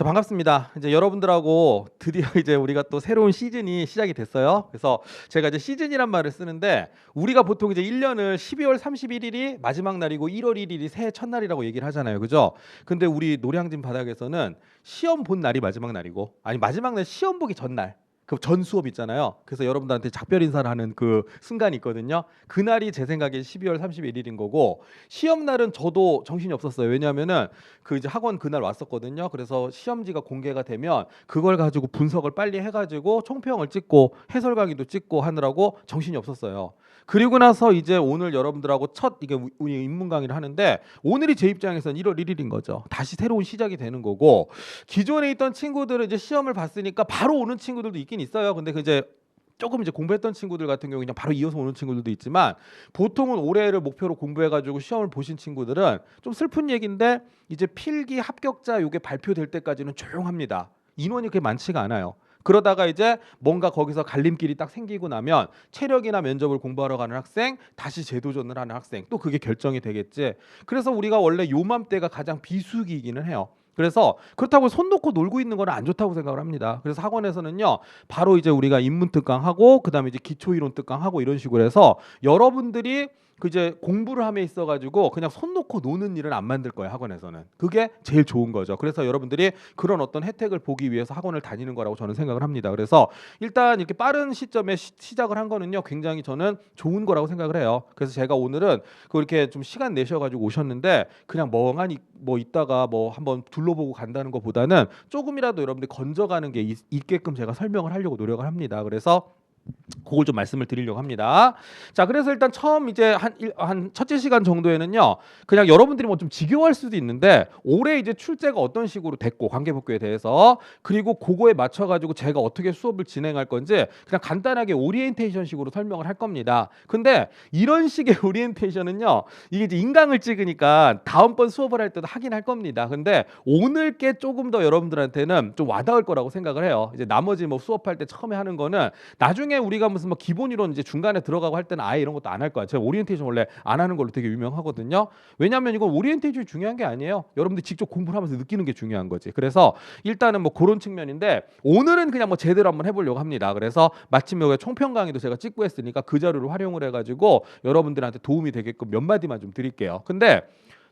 자, 반갑습니다. 이제 여러분들하고 드디어 이제 우리가 또 새로운 시즌이 시작이 됐어요. 그래서 제가 이제 시즌이란 말을 쓰는데 우리가 보통 이제 1년을 12월 31일이 마지막 날이고 1월 1일이 새해 첫날이라고 얘기를 하잖아요. 그죠? 근데 우리 노량진 바닥에서는 시험 본 날이 마지막 날이고 아니 마지막 날 시험 보기 전날 그 전 수업 있잖아요. 그래서 여러분들한테 작별 인사를 하는 그 순간이 있거든요. 그날이 제 생각에 12월 31일인 거고 시험 날은 저도 정신이 없었어요. 왜냐하면은 그 이제 학원 그날 왔었거든요. 그래서 시험지가 공개가 되면 그걸 가지고 분석을 빨리 해가지고 총평을 찍고 해설 강의도 찍고 하느라고 정신이 없었어요. 그리고 나서 이제 오늘 여러분들하고 첫 이게 우리 입문 강의를 하는데 오늘이 제 입장에서는 1월 1일인 거죠. 다시 새로운 시작이 되는 거고 기존에 있던 친구들은 이제 시험을 봤으니까 바로 오는 친구들도 있긴 있어요. 근데 그 이제 조금 이제 공부했던 친구들 같은 경우 그냥 바로 이어서 오는 친구들도 있지만 보통은 올해를 목표로 공부해가지고 시험을 보신 친구들은 좀 슬픈 얘기인데 이제 필기 합격자 요게 발표될 때까지는 조용합니다. 인원이 그렇게 많지가 않아요. 그러다가 이제 뭔가 거기서 갈림길이 딱 생기고 나면 체력이나 면접을 공부하러 가는 학생, 다시 재도전을 하는 학생, 또 그게 결정이 되겠지. 그래서 우리가 원래 요맘때가 가장 비수기이기는 해요. 그래서 그렇다고 손 놓고 놀고 있는 건 안 좋다고 생각을 합니다. 그래서 학원에서는요, 바로 이제 우리가 인문 특강 하고 그다음에 이제 기초 이론 특강 하고 이런 식으로 해서 여러분들이 그 이제 공부를 함에 있어 가지고 그냥 손 놓고 노는 일은 안 만들 거예요. 학원에서는 그게 제일 좋은 거죠. 그래서 여러분들이 그런 어떤 혜택을 보기 위해서 학원을 다니는 거라고 저는 생각을 합니다. 그래서 일단 이렇게 빠른 시점에 시작을 한 거는요, 굉장히 저는 좋은 거라고 생각을 해요. 그래서 제가 오늘은 그렇게 좀 시간 내셔 가지고 오셨는데 그냥 멍하니 뭐 있다가 뭐 한번 둘러보고 간다는 것보다는 조금이라도 여러분들이 건져가는 게 있게끔 제가 설명을 하려고 노력을 합니다. 그래서 그걸 좀 말씀을 드리려고 합니다. 자, 그래서 일단 처음 이제 한 첫째 시간 정도에는요, 그냥 여러분들이 뭐 좀 지겨워할 수도 있는데 올해 이제 출제가 어떤 식으로 됐고 관계복귀에 대해서 그리고 그거에 맞춰가지고 제가 어떻게 수업을 진행할 건지 그냥 간단하게 오리엔테이션식으로 설명을 할 겁니다. 근데 이런 식의 오리엔테이션은요, 이게 이제 인강을 찍으니까 다음번 수업을 할 때도 하긴 할 겁니다. 근데 오늘 게 조금 더 여러분들한테는 좀 와닿을 거라고 생각을 해요. 이제 나머지 뭐 수업할 때 처음에 하는 거는 나중에 우리가 무슨 뭐 기본 이론 이제 중간에 들어가고 할 때는 아예 이런 것도 안 할 거야. 제가 오리엔테이션 원래 안 하는 걸로 되게 유명하거든요. 왜냐하면 이건 오리엔테이션이 중요한 게 아니에요. 여러분들이 직접 공부를 하면서 느끼는 게 중요한 거지. 그래서 일단은 뭐 그런 측면인데 오늘은 그냥 뭐 제대로 한번 해보려고 합니다. 그래서 마침 여기 총평 강의도 제가 찍고 했으니까 그 자료를 활용을 해가지고 여러분들한테 도움이 되게끔 몇 마디만 좀 드릴게요. 근데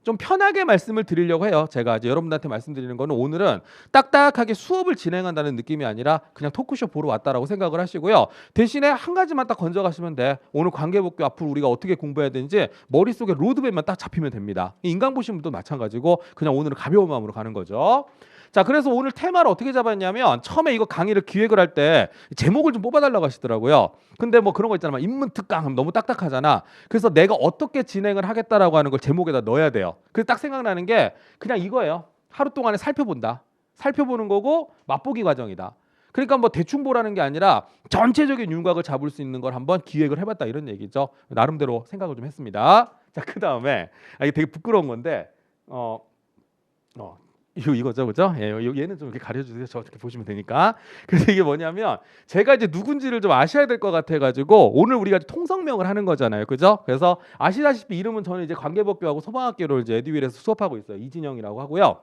좀 편하게 말씀을 드리려고 해요. 제가 이제 여러분들한테 말씀드리는 거는 오늘은 딱딱하게 수업을 진행한다는 느낌이 아니라 그냥 토크쇼 보러 왔다라고 생각을 하시고요. 대신에 한 가지만 딱 건져가시면 돼. 오늘 관계복귀 앞으로 우리가 어떻게 공부해야 되는지 머릿속에 로드맵만 딱 잡히면 됩니다. 인강 보신 분도 마찬가지고 그냥 오늘은 가벼운 마음으로 가는 거죠. 자, 그래서 오늘 테마를 어떻게 잡았냐면 처음에 이거 강의를 기획을 할 때 제목을 좀 뽑아달라고 하시더라고요. 근데 뭐 그런 거 있잖아. 인문 특강 하면 너무 딱딱하잖아. 그래서 내가 어떻게 진행을 하겠다라고 하는 걸 제목에다 넣어야 돼요. 그래서 딱 생각나는 게 그냥 이거예요. 하루 동안에 살펴본다. 살펴보는 거고 맛보기 과정이다. 그러니까 뭐 대충 보라는 게 아니라 전체적인 윤곽을 잡을 수 있는 걸 한번 기획을 해봤다 이런 얘기죠. 나름대로 생각을 좀 했습니다. 자, 그 다음에 이게 되게 부끄러운 건데 이거죠, 그죠? 예, 얘는 좀 이렇게 가려주세요. 저 이렇게 보시면 되니까. 그래서 이게 뭐냐면 제가 이제 누군지를 좀 아셔야 될 것 같아가지고 오늘 우리가 통성명을 하는 거잖아요, 그죠? 그래서 아시다시피 이름은 저는 이제 관계법규하고 소방학개론을 이제 에듀윌에서 수업하고 있어요. 이진영이라고 하고요.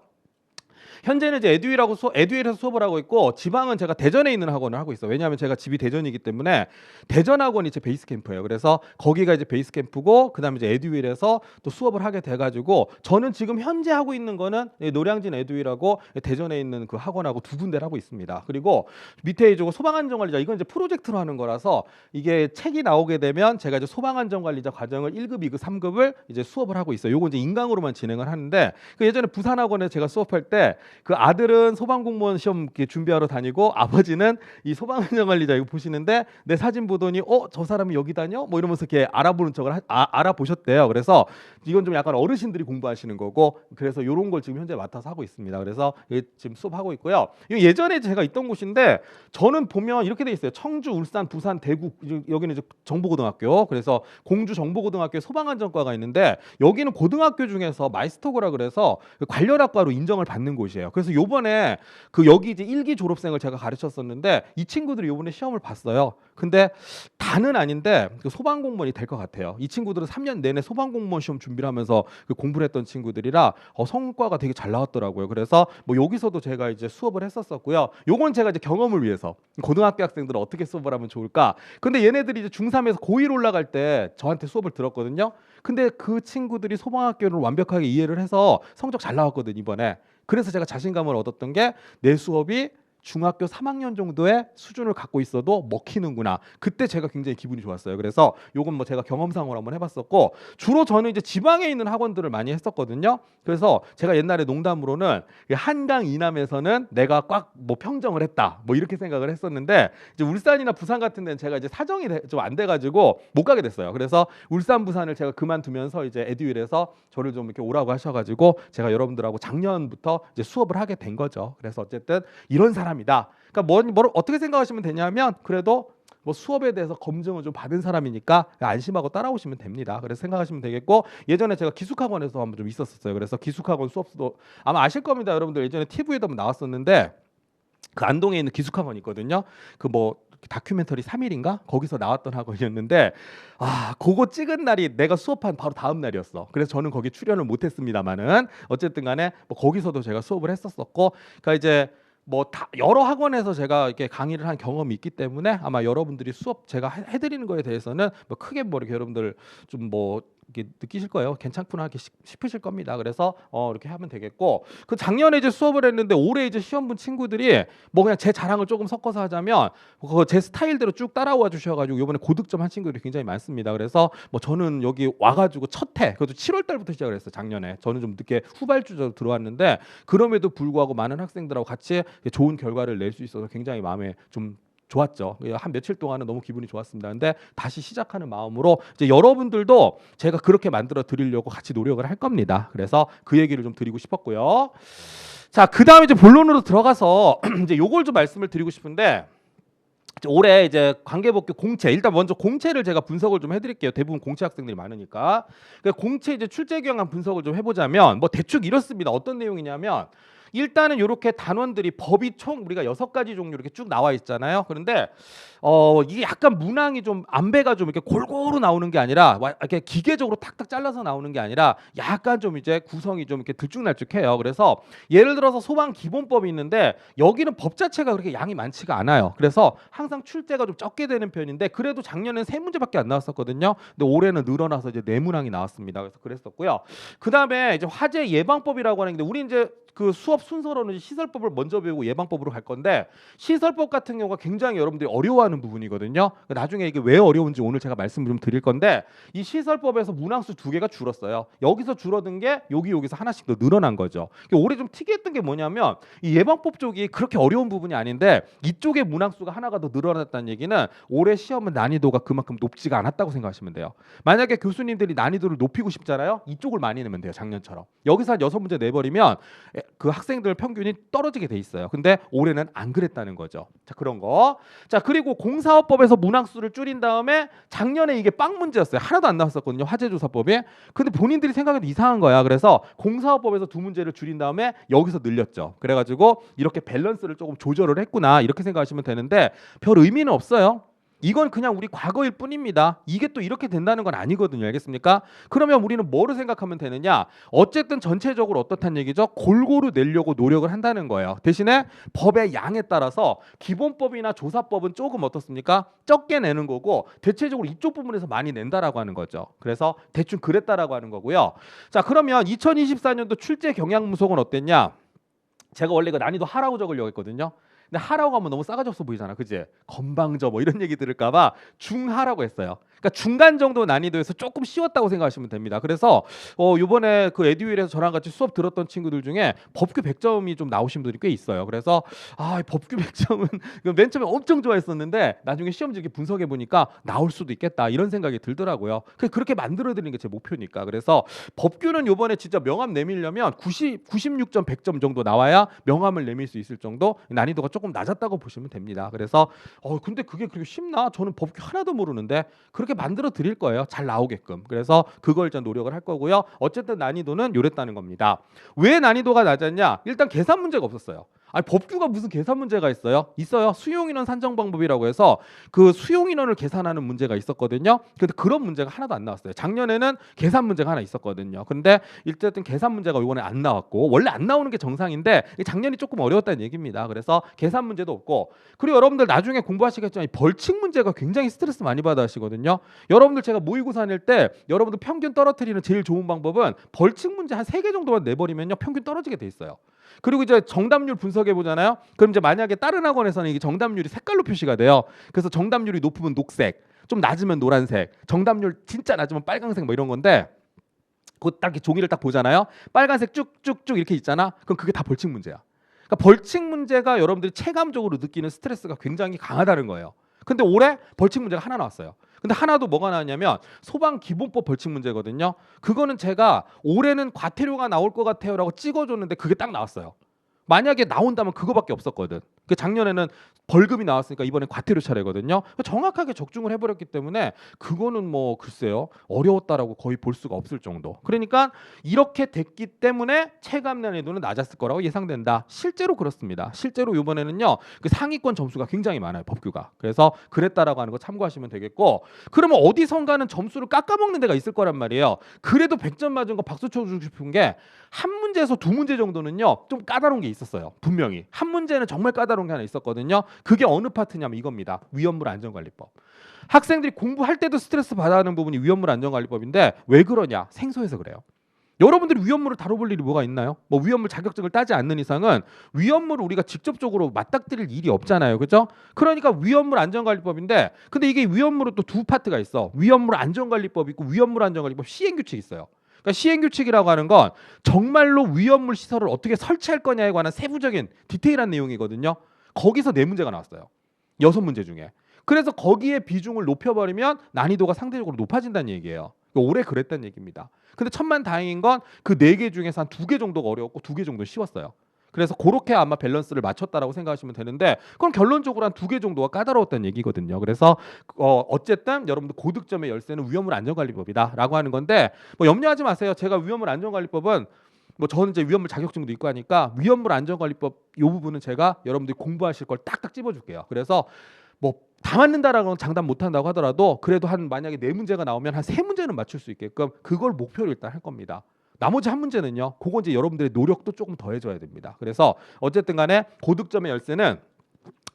현재는 이제 에듀윌에서 수업을 하고 있고 지방은 제가 대전에 있는 학원을 하고 있어요. 왜냐하면 제가 집이 대전이기 때문에 대전 학원이 제 베이스 캠프예요. 그래서 거기가 이제 베이스 캠프고 그다음에 이제 에듀윌에서 또 수업을 하게 돼가지고 저는 지금 현재 하고 있는 거는 노량진 에듀윌하고 대전에 있는 그 학원하고 두 군데를 하고 있습니다. 그리고 밑에 이제 소방안전관리자 이건 이제 프로젝트로 하는 거라서 이게 책이 나오게 되면 제가 이제 소방안전관리자 과정을 1급, 2급, 3급을 이제 수업을 하고 있어요. 요거 이제 인강으로만 진행을 하는데 그 예전에 부산학원에 제가 수업할 때 그 아들은 소방공무원 시험 준비하러 다니고 아버지는 이 소방안전관리자 이거 보시는데 내 사진 보더니 저 사람이 여기 다녀? 뭐 이러면서 이렇게 알아보는 척을 알아보셨대요. 그래서 이건 좀 약간 어르신들이 공부하시는 거고 그래서 이런 걸 지금 현재 맡아서 하고 있습니다. 그래서 지금 수업하고 있고요. 예전에 제가 있던 곳인데 저는 보면 이렇게 돼 있어요. 청주, 울산, 부산, 대구 여기는 이제 정보고등학교 그래서 공주 정보고등학교에 소방안전과가 있는데 여기는 고등학교 중에서 마이스터고라 그래서 관련학과로 인정을 받는 곳이에요. 곳이에요. 그래서 요번에 그 여기 이제 1기 졸업생을 제가 가르쳤었는데 이 친구들이 요번에 시험을 봤어요. 근데 다는 아닌데 그 소방공무원이 될 것 같아요. 이 친구들은 3년 내내 소방공무원 시험 준비를 하면서 그 공부를 했던 친구들이라 성과가 되게 잘 나왔더라고요. 그래서 뭐 여기서도 제가 이제 수업을 했었었고요. 요건 제가 이제 경험을 위해서 고등학교 학생들은 어떻게 수업을 하면 좋을까? 근데 얘네들이 이제 중3에서 고1 올라갈 때 저한테 수업을 들었거든요. 근데 그 친구들이 소방학교를 완벽하게 이해를 해서 성적 잘 나왔거든요, 이번에. 그래서 제가 자신감을 얻었던 게 내 수업이 중학교 3학년 정도의 수준을 갖고 있어도 먹히는구나. 그때 제가 굉장히 기분이 좋았어요. 그래서 요건 뭐 제가 경험상으로 한번 해봤었고, 주로 저는 이제 지방에 있는 학원들을 많이 했었거든요. 그래서 제가 옛날에 농담으로는 한강 이남에서는 내가 꽉 뭐 평정을 했다, 뭐 이렇게 생각을 했었는데, 이제 울산이나 부산 같은 데는 제가 이제 사정이 좀 안 돼가지고 못 가게 됐어요. 그래서 울산 부산을 제가 그만두면서 이제 에듀윌에서 저를 좀 이렇게 오라고 하셔가지고 제가 여러분들하고 작년부터 이제 수업을 하게 된 거죠. 그래서 어쨌든 이런 사람이다. 그러니까 뭘 어떻게 생각하시면 되냐면, 그래도 뭐 수업에 대해서 검증을 좀 받은 사람이니까 안심하고 따라오시면 됩니다. 그래서 생각하시면 되겠고, 예전에 제가 기숙학원에서 한번 좀 있었어요. 그래서 기숙학원 수업도 아마 아실 겁니다. 여러분들 예전에 TV에도 한번 나왔었는데, 그 안동에 있는 기숙학원이 있거든요. 그 뭐 다큐멘터리 3일인가 거기서 나왔던 학원이었는데, 그거 찍은 날이 내가 수업한 바로 다음 날이었어. 그래서 저는 거기 출연을 못했습니다만은 어쨌든 간에 뭐 거기서도 제가 수업을 했었었고, 그러니까 이제 뭐 다 여러 학원에서 제가 이렇게 강의를 한 경험이 있기 때문에 아마 여러분들이 수업 제가 해드리는 거에 대해서는 뭐 크게 뭐 이렇게 여러분들 좀 뭐 이렇게 느끼실 거예요. 괜찮구나 이렇게 싶으실 겁니다. 그래서 이렇게 하면 되겠고, 그 작년에 이제 수업을 했는데 올해 이제 시험 본 친구들이 뭐 그냥 제 자랑을 조금 섞어서 하자면 그거 제 스타일대로 쭉 따라와 주셔가지고 이번에 고득점 한 친구들이 굉장히 많습니다. 그래서 뭐 저는 여기 와가지고 첫 해, 그것도 7월 달부터 시작을 했어요. 작년에 저는 좀 늦게 후발주자로 들어왔는데, 그럼에도 불구하고 많은 학생들하고 같이 좋은 결과를 낼 수 있어서 굉장히 마음에 좀 좋았죠. 한 며칠 동안은 너무 기분이 좋았습니다. 근데 다시 시작하는 마음으로 이제 여러분들도 제가 그렇게 만들어 드리려고 같이 노력을 할 겁니다. 그래서 그 얘기를 좀 드리고 싶었고요. 자, 그다음에 이제 본론으로 들어가서 이제 요걸 좀 말씀을 드리고 싶은데, 올해 이제 관계복귀 공채, 일단 먼저 공채를 제가 분석을 좀 해드릴게요. 대부분 공채 학생들이 많으니까. 그러니까 공채 이제 출제 경향 분석을 좀 해보자면 뭐 대충 이렇습니다. 어떤 내용이냐면, 일단은 이렇게 단원들이 법이 총 우리가 6가지 종류 이렇게 쭉 나와 있잖아요. 그런데 이게 약간 문항이 좀 안배가 좀 이렇게 골고루 나오는 게 아니라 이렇게 기계적으로 탁탁 잘라서 나오는 게 아니라 약간 좀 이제 구성이 좀 이렇게 들쭉날쭉해요. 그래서 예를 들어서 소방 기본법이 있는데 여기는 법 자체가 그렇게 양이 많지가 않아요. 그래서 항상 출제가 좀 적게 되는 편인데, 그래도 작년엔 3문제밖에 안 나왔었거든요. 근데 올해는 늘어나서 이제 4문항이 나왔습니다. 그래서 그랬었고요. 그다음에 이제 화재 예방법이라고 하는 게, 우리 이제 그 수업 순서로는 시설법을 먼저 배우고 예방법으로 갈 건데, 시설법 같은 경우가 굉장히 여러분들이 어려워하는 부분이거든요. 나중에 이게 왜 어려운지 오늘 제가 말씀을 좀 드릴 건데, 이 시설법에서 문항수 2개가 줄었어요. 여기서 줄어든 게 여기서 하나씩 더 늘어난 거죠. 올해 좀 특이했던 게 뭐냐면, 이 예방법 쪽이 그렇게 어려운 부분이 아닌데 이쪽에 문항수가 하나가 더 늘어났다는 얘기는 올해 시험은 난이도가 그만큼 높지가 않았다고 생각하시면 돼요. 만약에 교수님들이 난이도를 높이고 싶잖아요. 이쪽을 많이 내면 돼요. 작년처럼. 여기서 한 6문제 내버리면 그 학생들 평균이 떨어지게 돼 있어요. 근데 올해는 안 그랬다는 거죠. 자, 그런 거. 자, 그리고 공사업법에서 문항수를 줄인 다음에 작년에 이게 빵 문제였어요. 하나도 안 나왔었거든요. 화재조사법이. 근데 본인들이 생각해도 이상한 거야. 그래서 공사업법에서 2문제를 줄인 다음에 여기서 늘렸죠. 그래가지고 이렇게 밸런스를 조금 조절을 했구나, 이렇게 생각하시면 되는데 별 의미는 없어요. 이건 그냥 우리 과거일 뿐입니다. 이게 또 이렇게 된다는 건 아니거든요. 알겠습니까? 그러면 우리는 뭐를 생각하면 되느냐? 어쨌든 전체적으로 어떻다는 얘기죠? 골고루 내려고 노력을 한다는 거예요. 대신에 법의 양에 따라서 기본법이나 조사법은 조금 어떻습니까? 적게 내는 거고, 대체적으로 이쪽 부분에서 많이 낸다라고 하는 거죠. 그래서 대충 그랬다라고 하는 거고요. 자, 그러면 2024년도 출제 경향무속은 어땠냐? 제가 원래 그 난이도 하라고 적으려고 했거든요. 근데 하라고 하면 너무 싸가지 없어 보이잖아, 그지? 건방져 뭐 이런 얘기 들을까봐 중하라고 했어요. 그러니까 중간 정도 난이도에서 조금 쉬웠다고 생각하시면 됩니다. 그래서 이번에 그 에듀윌에서 저랑 같이 수업 들었던 친구들 중에 법규 100점이 좀 나오신 분들이 꽤 있어요. 그래서 법규 100점은 맨 처음에 엄청 좋아했었는데 나중에 시험지 이렇게 분석해 보니까 나올 수도 있겠다, 이런 생각이 들더라고요. 그렇게 만들어 드리는 게 제 목표니까. 그래서 법규는 이번에 진짜 명함 내밀려면 96점 100점 정도 나와야 명함을 내밀 수 있을 정도 난이도가 조금 낮았다고 보시면 됩니다. 그래서 근데 그게 그렇게 쉽나? 저는 법규 하나도 모르는데, 그렇게 그렇게 만들어 드릴 거예요. 잘 나오게끔. 그래서 그걸 좀 노력을 할 거고요. 어쨌든 난이도는 요랬다는 겁니다. 왜 난이도가 낮았냐? 일단 계산 문제가 없었어요. 아니, 법규가 무슨 계산 문제가 있어요? 있어요. 수용인원 산정 방법이라고 해서 그 수용인원을 계산하는 문제가 있었거든요. 근데 그런 문제가 하나도 안 나왔어요. 작년에는 계산 문제가 하나 있었거든요. 근데 일단 계산 문제가 이번에 안 나왔고, 원래 안 나오는 게 정상인데 작년이 조금 어려웠다는 얘기입니다. 그래서 계산 문제도 없고, 그리고 여러분들 나중에 공부하시겠지만 이 벌칙 문제가 굉장히 스트레스 많이 받아 하시거든요. 여러분들 제가 모의고사 낼 때 여러분들 평균 떨어뜨리는 제일 좋은 방법은 벌칙 문제 한 3개 정도만 내버리면요 평균 떨어지게 돼 있어요. 그리고 이제 정답률 분석해 보잖아요. 그럼 이제 만약에 다른 학원에서는 이게 정답률이 색깔로 표시가 돼요. 그래서 정답률이 높으면 녹색, 좀 낮으면 노란색, 정답률 진짜 낮으면 빨강색 뭐 이런 건데, 그 딱 종이를 딱 보잖아요. 빨간색 쭉쭉쭉 이렇게 있잖아. 그럼 그게 다 벌칙 문제야. 그러니까 벌칙 문제가 여러분들이 체감적으로 느끼는 스트레스가 굉장히 강하다는 거예요. 근데 올해 벌칙 문제가 하나 나왔어요. 근데 하나도 뭐가 나왔냐면 소방기본법 벌칙 문제거든요. 그거는 제가 올해는 과태료가 나올 것 같아요라고 찍어줬는데 그게 딱 나왔어요. 만약에 나온다면 그거밖에 없었거든. 그 작년에는 벌금이 나왔으니까 이번에 과태료 차례거든요. 정확하게 적중을 해버렸기 때문에 그거는 뭐 글쎄요 어려웠다라고 거의 볼 수가 없을 정도. 그러니까 이렇게 됐기 때문에 체감 난이도는 낮았을 거라고 예상된다. 실제로 그렇습니다. 실제로 이번에는요 그 상위권 점수가 굉장히 많아요 법규가. 그래서 그랬다라고 하는 거 참고하시면 되겠고, 그러면 어디선가는 점수를 깎아먹는 데가 있을 거란 말이에요. 그래도 100점 맞은 거 박수 쳐주고 싶은 게 한 문제에서 두 문제 정도는요 좀 까다로운 게 있었어요. 분명히 한 문제는 정말 까다로운 게 하나 있었거든요. 그게 어느 파트냐면 이겁니다. 위험물 안전관리법. 학생들이 공부할 때도 스트레스 받아야 하는 부분이 위험물 안전관리법인데 왜 그러냐? 생소해서 그래요. 여러분들이 위험물을 다뤄볼 일이 뭐가 있나요? 뭐 위험물 자격증을 따지 않는 이상은 위험물을 우리가 직접적으로 맞닥뜨릴 일이 없잖아요. 그렇죠? 그러니까 위험물 안전관리법인데, 근데 이게 위험물은 또 두 파트가 있어. 위험물 안전관리법 있고 위험물 안전관리법 시행규칙이 있어요. 그러니까 시행규칙이라고 하는 건 정말로 위험물 시설을 어떻게 설치할 거냐에 관한 세부적인 디테일한 내용이거든요. 거기서 4문제가 나왔어요. 6문제 중에. 그래서 거기에 비중을 높여버리면 난이도가 상대적으로 높아진다는 얘기예요. 올해 그랬다는 얘기입니다. 근데 천만다행인 건 그 4개 중에서 한 2개 정도가 어려웠고 2개 정도 쉬웠어요. 그래서 그렇게 아마 밸런스를 맞췄다라고 생각하시면 되는데, 그럼 결론적으로 한 2개 정도가 까다로웠다는 얘기거든요. 그래서 어쨌든 여러분들 고득점의 열쇠는 위험물 안전관리법이다라고 하는 건데, 뭐 염려하지 마세요. 제가 위험물 안전관리법은 뭐 저는 이제 위험물 자격증도 있고 하니까 위험물 안전관리법 이 부분은 제가 여러분들이 공부하실 걸 딱딱 찝어줄게요. 그래서 뭐 다 맞는다라고는 장담 못한다고 하더라도 그래도 한 만약에 4문제가 나오면 한 3문제는 맞출 수 있게끔 그걸 목표로 일단 할 겁니다. 나머지 한 문제는요, 그건 이제 여러분들의 노력도 조금 더해줘야 됩니다. 그래서 어쨌든 간에 고득점의 열쇠는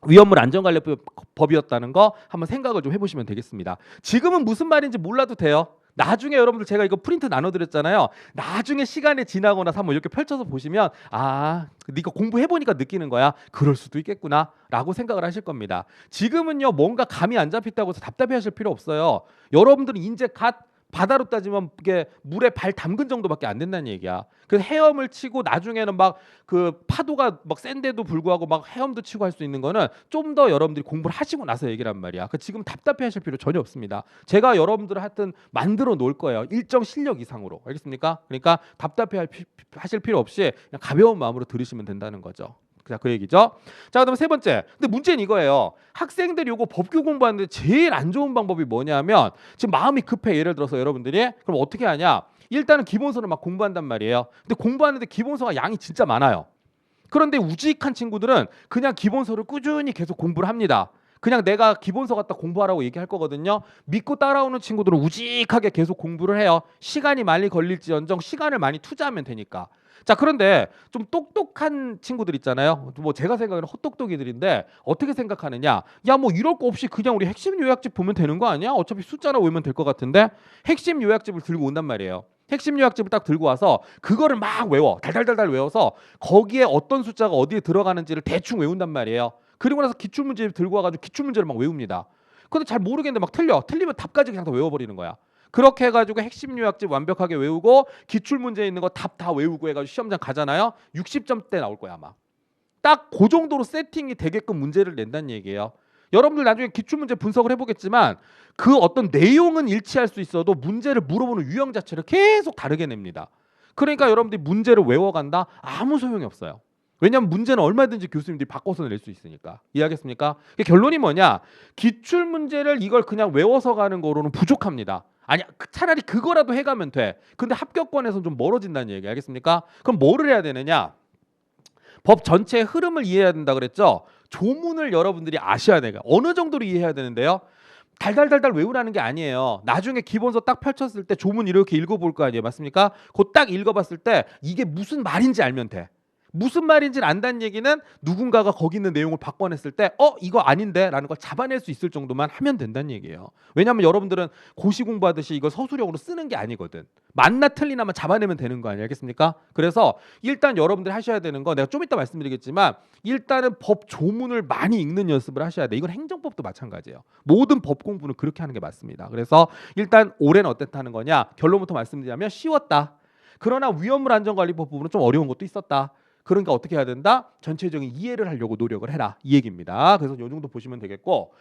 위험물 안전관리법이었다는 거 한번 생각을 좀 해보시면 되겠습니다. 지금은 무슨 말인지 몰라도 돼요. 나중에 여러분들 제가 이거 프린트 나눠드렸잖아요. 나중에 시간이 지나거나 한번 이렇게 펼쳐서 보시면 아, 네가 공부해보니까 느끼는 거야. 그럴 수도 있겠구나 라고 생각을 하실 겁니다. 지금은요 뭔가 감이 안 잡혔다고 해서 답답해하실 필요 없어요. 여러분들은 이제 갓 바다로 따지면 이게 물에 발 담근 정도밖에 안 된다는 얘기야. 그 헤엄을 치고 나중에는 막 그 파도가 막 센데도 불구하고 막 헤엄도 치고 할 수 있는 거는 좀 더 여러분들이 공부를 하시고 나서 얘기란 말이야. 그 지금 답답해하실 필요 전혀 없습니다. 제가 여러분들을 하여튼 만들어 놓을 거예요. 일정 실력 이상으로. 알겠습니까? 그러니까 답답해하실 필요 없이 그냥 가벼운 마음으로 들으시면 된다는 거죠. 자, 그 얘기죠. 자, 그다음에 3번째. 근데 문제는 이거예요. 학생들이 요거 법규 공부하는데 제일 안 좋은 방법이 뭐냐면, 지금 마음이 급해. 예를 들어서 여러분들이 그럼 어떻게 하냐? 일단은 기본서를 막 공부한단 말이에요. 근데 공부하는데 기본서가 양이 진짜 많아요. 그런데 우직한 친구들은 그냥 기본서를 꾸준히 계속 공부를 합니다. 그냥 내가 기본서 갖다 공부하라고 얘기할 거거든요. 믿고 따라오는 친구들은 우직하게 계속 공부를 해요. 시간이 많이 걸릴지언정 시간을 많이 투자하면 되니까. 자, 그런데 좀 똑똑한 친구들 있잖아요. 뭐 제가 생각하는 헛똑똑이들인데 어떻게 생각하느냐? 야, 뭐 이럴 거 없이 그냥 우리 핵심 요약집 보면 되는 거 아니야? 어차피 숫자나 외우면 될 것 같은데. 핵심 요약집을 들고 온단 말이에요. 핵심 요약집을 딱 들고 와서 그거를 막 외워. 달달달달 외워서 거기에 어떤 숫자가 어디에 들어가는지를 대충 외운단 말이에요. 그리고 나서 기출문제를 들고 와가지고 기출문제를 막 외웁니다. 근데 잘 모르겠는데 막 틀려. 틀리면 답까지 그냥 다 외워버리는 거야. 그렇게 해가지고 핵심 요약집 완벽하게 외우고 기출문제에 있는 거 답 다 외우고 해가지고 시험장 가잖아요. 60점대 나올 거야 아마. 딱 그 정도로 세팅이 되게끔 문제를 낸다는 얘기예요. 여러분들 나중에 기출문제 분석을 해보겠지만 그 어떤 내용은 일치할 수 있어도 문제를 물어보는 유형 자체를 계속 다르게 냅니다. 그러니까 여러분들이 문제를 외워간다? 아무 소용이 없어요. 왜냐하면 문제는 얼마든지 교수님들이 바꿔서 낼 수 있으니까. 이해하겠습니까? 결론이 뭐냐? 기출 문제를 이걸 그냥 외워서 가는 거로는 부족합니다. 아니 차라리 그거라도 해가면 돼. 근데 합격권에서는 좀 멀어진다는 얘기 알겠습니까? 그럼 뭐를 해야 되느냐? 법 전체의 흐름을 이해해야 된다 그랬죠? 조문을 여러분들이 아셔야 돼요. 어느 정도로 이해해야 되는데요? 달달달달 외우라는 게 아니에요. 나중에 기본서 딱 펼쳤을 때 조문 이렇게 읽어볼 거 아니에요. 맞습니까? 그거 딱 읽어봤을 때 이게 무슨 말인지 알면 돼. 무슨 말인지를 안다는 얘기는 누군가가 거기 있는 내용을 바꿔냈을 때 이거 아닌데 라는 걸 잡아낼 수 있을 정도만 하면 된다는 얘기예요. 왜냐하면 여러분들은 고시 공부하듯이 이거 서술형으로 쓰는 게 아니거든. 맞나 틀리나만 잡아내면 되는 거 아니에요. 알겠습니까? 그래서 일단 여러분들 하셔야 되는 거 내가 좀 이따 말씀드리겠지만 일단은 법 조문을 많이 읽는 연습을 하셔야 돼. 이건 행정법도 마찬가지예요. 모든 법 공부는 그렇게 하는 게 맞습니다. 그래서 일단 올해는 어땠다는 거냐? 결론부터 말씀드리자면 쉬웠다. 그러나 위험물 안전관리법 부분은 좀 어려운 것도 있었다. 그러니까 어떻게 해야 된다? 전체적인 이해를 하려고 노력을 해라. 이 얘기입니다. 그래서 이 정도 보시면 되겠고,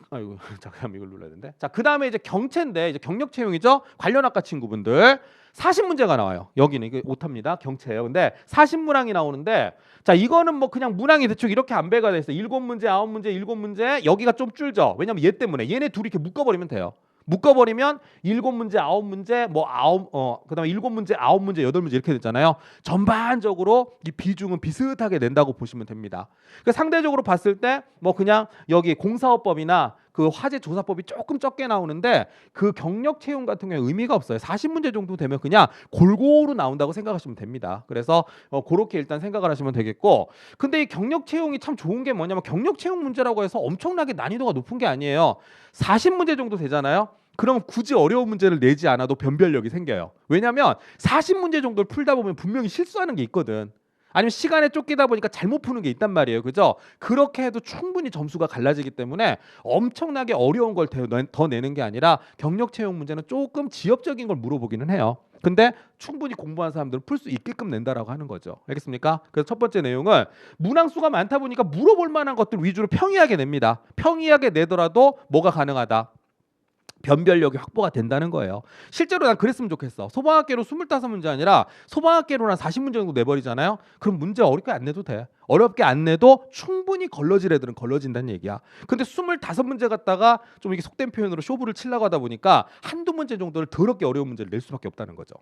아이고 잠깐 이걸 눌러야 되는데. 자, 그다음에 이제 경체인데 이제 경력 채용이죠. 관련 학과 친구분들 40문제가 나와요. 여기는 이게 오타입니다. 경체예요. 근데 40문항이 나오는데 자, 이거는 뭐 그냥 문항이 대충 이렇게 안배가 돼 있어요. 7문제, 9문제, 7문제. 여기가 좀 줄죠. 왜냐면 얘 때문에 얘네 둘이 이렇게 묶어버리면 돼요. 묶어버리면 7문제, 9문제, 그다음에 7문제, 9문제, 8문제 이렇게 됐잖아요. 전반적으로 이 비중은 비슷하게 낸다고 보시면 됩니다. 그러니까 상대적으로 봤을 때 뭐 그냥 여기 공사업법이나 그 화재조사법이 조금 적게 나오는데 그 경력 채용 같은 경우에 의미가 없어요. 40문제 정도 되면 그냥 골고루 나온다고 생각하시면 됩니다. 그래서 그렇게 일단 생각을 하시면 되겠고, 근데 이 경력 채용이 참 좋은 게 뭐냐면 경력 채용 문제라고 해서 엄청나게 난이도가 높은 게 아니에요. 40문제 정도 되잖아요. 그럼 굳이 어려운 문제를 내지 않아도 변별력이 생겨요. 왜냐하면 40문제 정도를 풀다 보면 분명히 실수하는 게 있거든. 아니면 시간에 쫓기다 보니까 잘못 푸는 게 있단 말이에요. 그죠? 그렇게 해도 충분히 점수가 갈라지기 때문에 엄청나게 어려운 걸 더 내는 게 아니라 경력 채용 문제는 조금 지엽적인 걸 물어보기는 해요. 근데 충분히 공부한 사람들은 풀 수 있게끔 낸다라고 하는 거죠. 알겠습니까? 그래서 첫 번째 내용은 문항수가 많다 보니까 물어볼 만한 것들 위주로 평이하게 냅니다. 평이하게 내더라도 뭐가 가능하다? 변별력이 확보가 된다는 거예요. 실제로 난 그랬으면 좋겠어. 소방학계로 25문제 아니라 소방학계로 한 40문제 정도 내버리잖아요. 그럼 문제 어렵게 안 내도 돼. 어렵게 안 내도 충분히 걸러질 애들은 걸러진다는 얘기야. 근데 25문제 갖다가 좀 이게 속된 표현으로 쇼부를 치려고 하다 보니까 한두 문제 정도를 더럽게 어려운 문제를 낼 수밖에 없다는 거죠.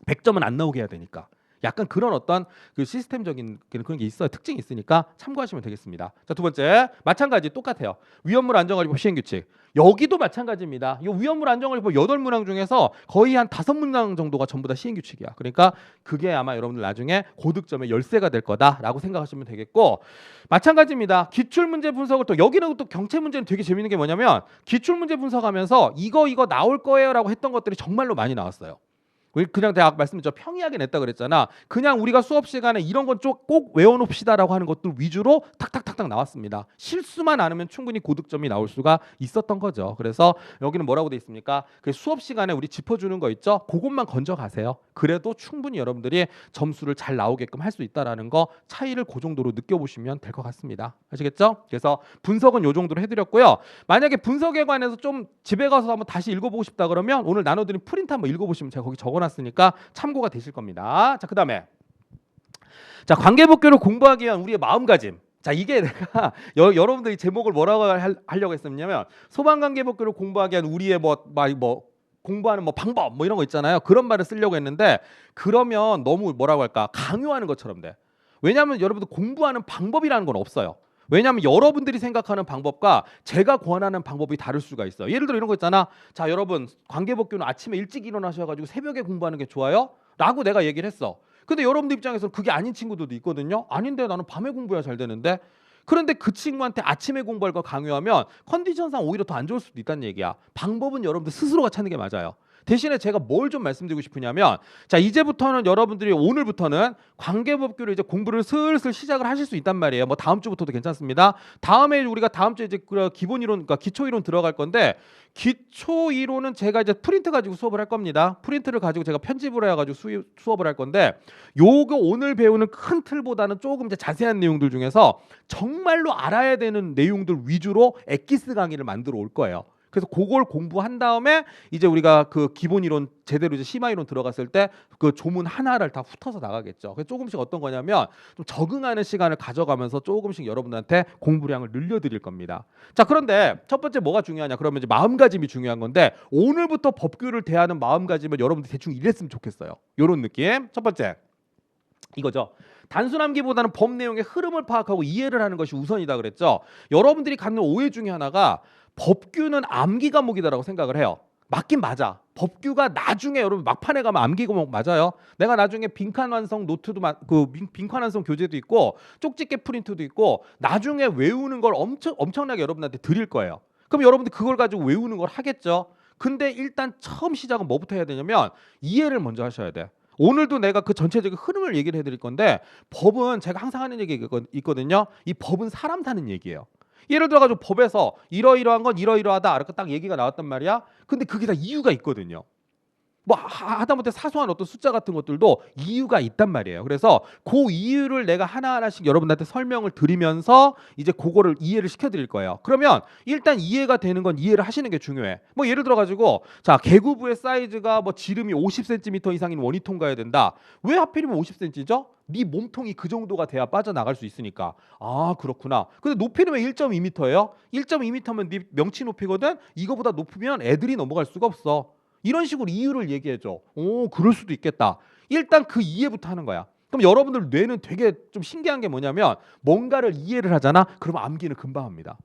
100점은 안 나오게 해야 되니까. 약간 그런 어떤 그 시스템적인 그런 게 있어요. 특징이 있으니까 참고하시면 되겠습니다. 자, 두 번째 마찬가지 똑같아요. 위험물 안전관리법 시행규칙. 여기도 마찬가지입니다. 이 위험물 안전관리법 8문항 중에서 거의 한 5문항 정도가 전부 다 시행규칙이야. 그러니까 그게 아마 여러분들 나중에 고득점의 열쇠가 될 거다라고 생각하시면 되겠고, 마찬가지입니다. 기출문제 분석을 또 여기는 또 경체 문제는 되게 재밌는 게 뭐냐면 기출문제 분석하면서 이거 나올 거예요라고 했던 것들이 정말로 많이 나왔어요. 그냥 내가 말씀드렸죠. 평이하게 냈다 그랬잖아. 그냥 우리가 수업 시간에 이런 건 좀 꼭 외워놓읍시다라고 하는 것들 위주로 탁탁탁탁 나왔습니다. 실수만 안 하면 충분히 고득점이 나올 수가 있었던 거죠. 그래서 여기는 뭐라고 돼 있습니까? 그 수업 시간에 우리 짚어주는 거 있죠? 그것만 건져가세요. 그래도 충분히 여러분들이 점수를 잘 나오게끔 할 수 있다라는 거 차이를 그 정도로 느껴보시면 될 것 같습니다. 아시겠죠? 그래서 분석은 요 정도로 해드렸고요. 만약에 분석에 관해서 좀 집에 가서 한번 다시 읽어보고 싶다 그러면 오늘 나눠드린 프린트 한번 읽어보시면 제가 거기 적어놨으니까 참고가 되실 겁니다. 자, 그다음에 자, 관계법규를 공부하기 위한 우리의 마음가짐. 자, 이게 내가 여러분들이 제목을 뭐라고 하려고 했었냐면 소방관계법규를 공부하기 위한 우리의 공부하는 방법 이런 거 있잖아요. 그런 말을 쓰려고 했는데 그러면 너무 뭐라고 할까? 강요하는 것처럼 돼. 왜냐하면 여러분들 공부하는 방법이라는 건 없어요. 왜냐하면 여러분들이 생각하는 방법과 제가 권하는 방법이 다를 수가 있어요. 예를 들어 이런 거 있잖아. 자, 여러분 관계법규는 아침에 일찍 일어나셔가지고 새벽에 공부하는 게 좋아요? 라고 내가 얘기를 했어. 근데 여러분들 입장에서는 그게 아닌 친구들도 있거든요. 아닌데 나는 밤에 공부해야 잘 되는데. 그런데 그 친구한테 아침에 공부할 걸 강요하면 컨디션상 오히려 더 안 좋을 수도 있다는 얘기야. 방법은 여러분들 스스로가 찾는 게 맞아요. 대신에 제가 뭘 좀 말씀드리고 싶으냐면, 자, 이제부터는 여러분들이 오늘부터는 관계법규를 이제 공부를 슬슬 시작을 하실 수 있단 말이에요. 뭐 다음 주부터도 괜찮습니다. 다음에 우리가 다음 주에 이제 기본 이론, 그러니까 기초 이론 들어갈 건데, 기초 이론은 제가 이제 프린트 가지고 수업을 할 겁니다. 프린트를 가지고 제가 편집을 해가지고 수업을 할 건데, 요거 오늘 배우는 큰 틀보다는 조금 이제 자세한 내용들 중에서 정말로 알아야 되는 내용들 위주로 엑기스 강의를 만들어 올 거예요. 그래서 그걸 공부한 다음에 이제 우리가 그 기본 이론 제대로 이제 심화 이론 들어갔을 때 그 조문 하나를 다 훑어서 나가겠죠. 그래서 조금씩 어떤 거냐면 좀 적응하는 시간을 가져가면서 조금씩 여러분들한테 공부량을 늘려드릴 겁니다. 자, 그런데 첫 번째 뭐가 중요하냐? 그러면 이제 마음가짐이 중요한 건데 오늘부터 법규를 대하는 마음가짐을 여러분들 대충 이랬으면 좋겠어요. 요런 느낌. 첫 번째 이거죠. 단순 암기보다는 법 내용의 흐름을 파악하고 이해를 하는 것이 우선이다 그랬죠. 여러분들이 갖는 오해 중에 하나가 법규는 암기 과목이다라고 생각을 해요. 맞긴 맞아. 법규가 나중에 여러분 막판에 가면 암기 과목 맞아요. 내가 나중에 빈칸 완성 노트도 빈칸 완성 교재도 있고 쪽집게 프린트도 있고 나중에 외우는 걸 엄청나게 여러분한테 드릴 거예요. 그럼 여러분들 그걸 가지고 외우는 걸 하겠죠. 근데 일단 처음 시작은 뭐부터 해야 되냐면 이해를 먼저 하셔야 돼. 오늘도 내가 그 전체적인 흐름을 얘기를 해드릴 건데 법은 제가 항상 하는 얘기가 있거든요. 이 법은 사람 사는 얘기예요. 예를 들어가지고 법에서 이러이러한 건 이러이러하다 이렇게 딱 얘기가 나왔단 말이야. 근데 그게 다 이유가 있거든요. 뭐 하다못해 사소한 어떤 숫자 같은 것들도 이유가 있단 말이에요. 그래서 그 이유를 내가 하나하나씩 여러분한테 설명을 드리면서 이제 그거를 이해를 시켜드릴 거예요. 그러면 일단 이해가 되는 건 이해를 하시는 게 중요해. 뭐 예를 들어가지고 자 개구부의 사이즈가 뭐 지름이 50cm 이상인 원이 통과해야 된다. 왜 하필이면 50cm죠? 네 몸통이 그 정도가 돼야 빠져나갈 수 있으니까. 아 그렇구나. 근데 높이는 왜 1.2m예요? 1.2m면 네 명치 높이거든. 이거보다 높으면 애들이 넘어갈 수가 없어. 이런 식으로 이유를 얘기해줘. 오, 그럴 수도 있겠다. 일단 그 이해부터 하는 거야. 그럼 여러분들 뇌는 되게 좀 신기한 게 뭐냐면 뭔가를 이해를 하잖아. 그러면 암기는 금방 합니다.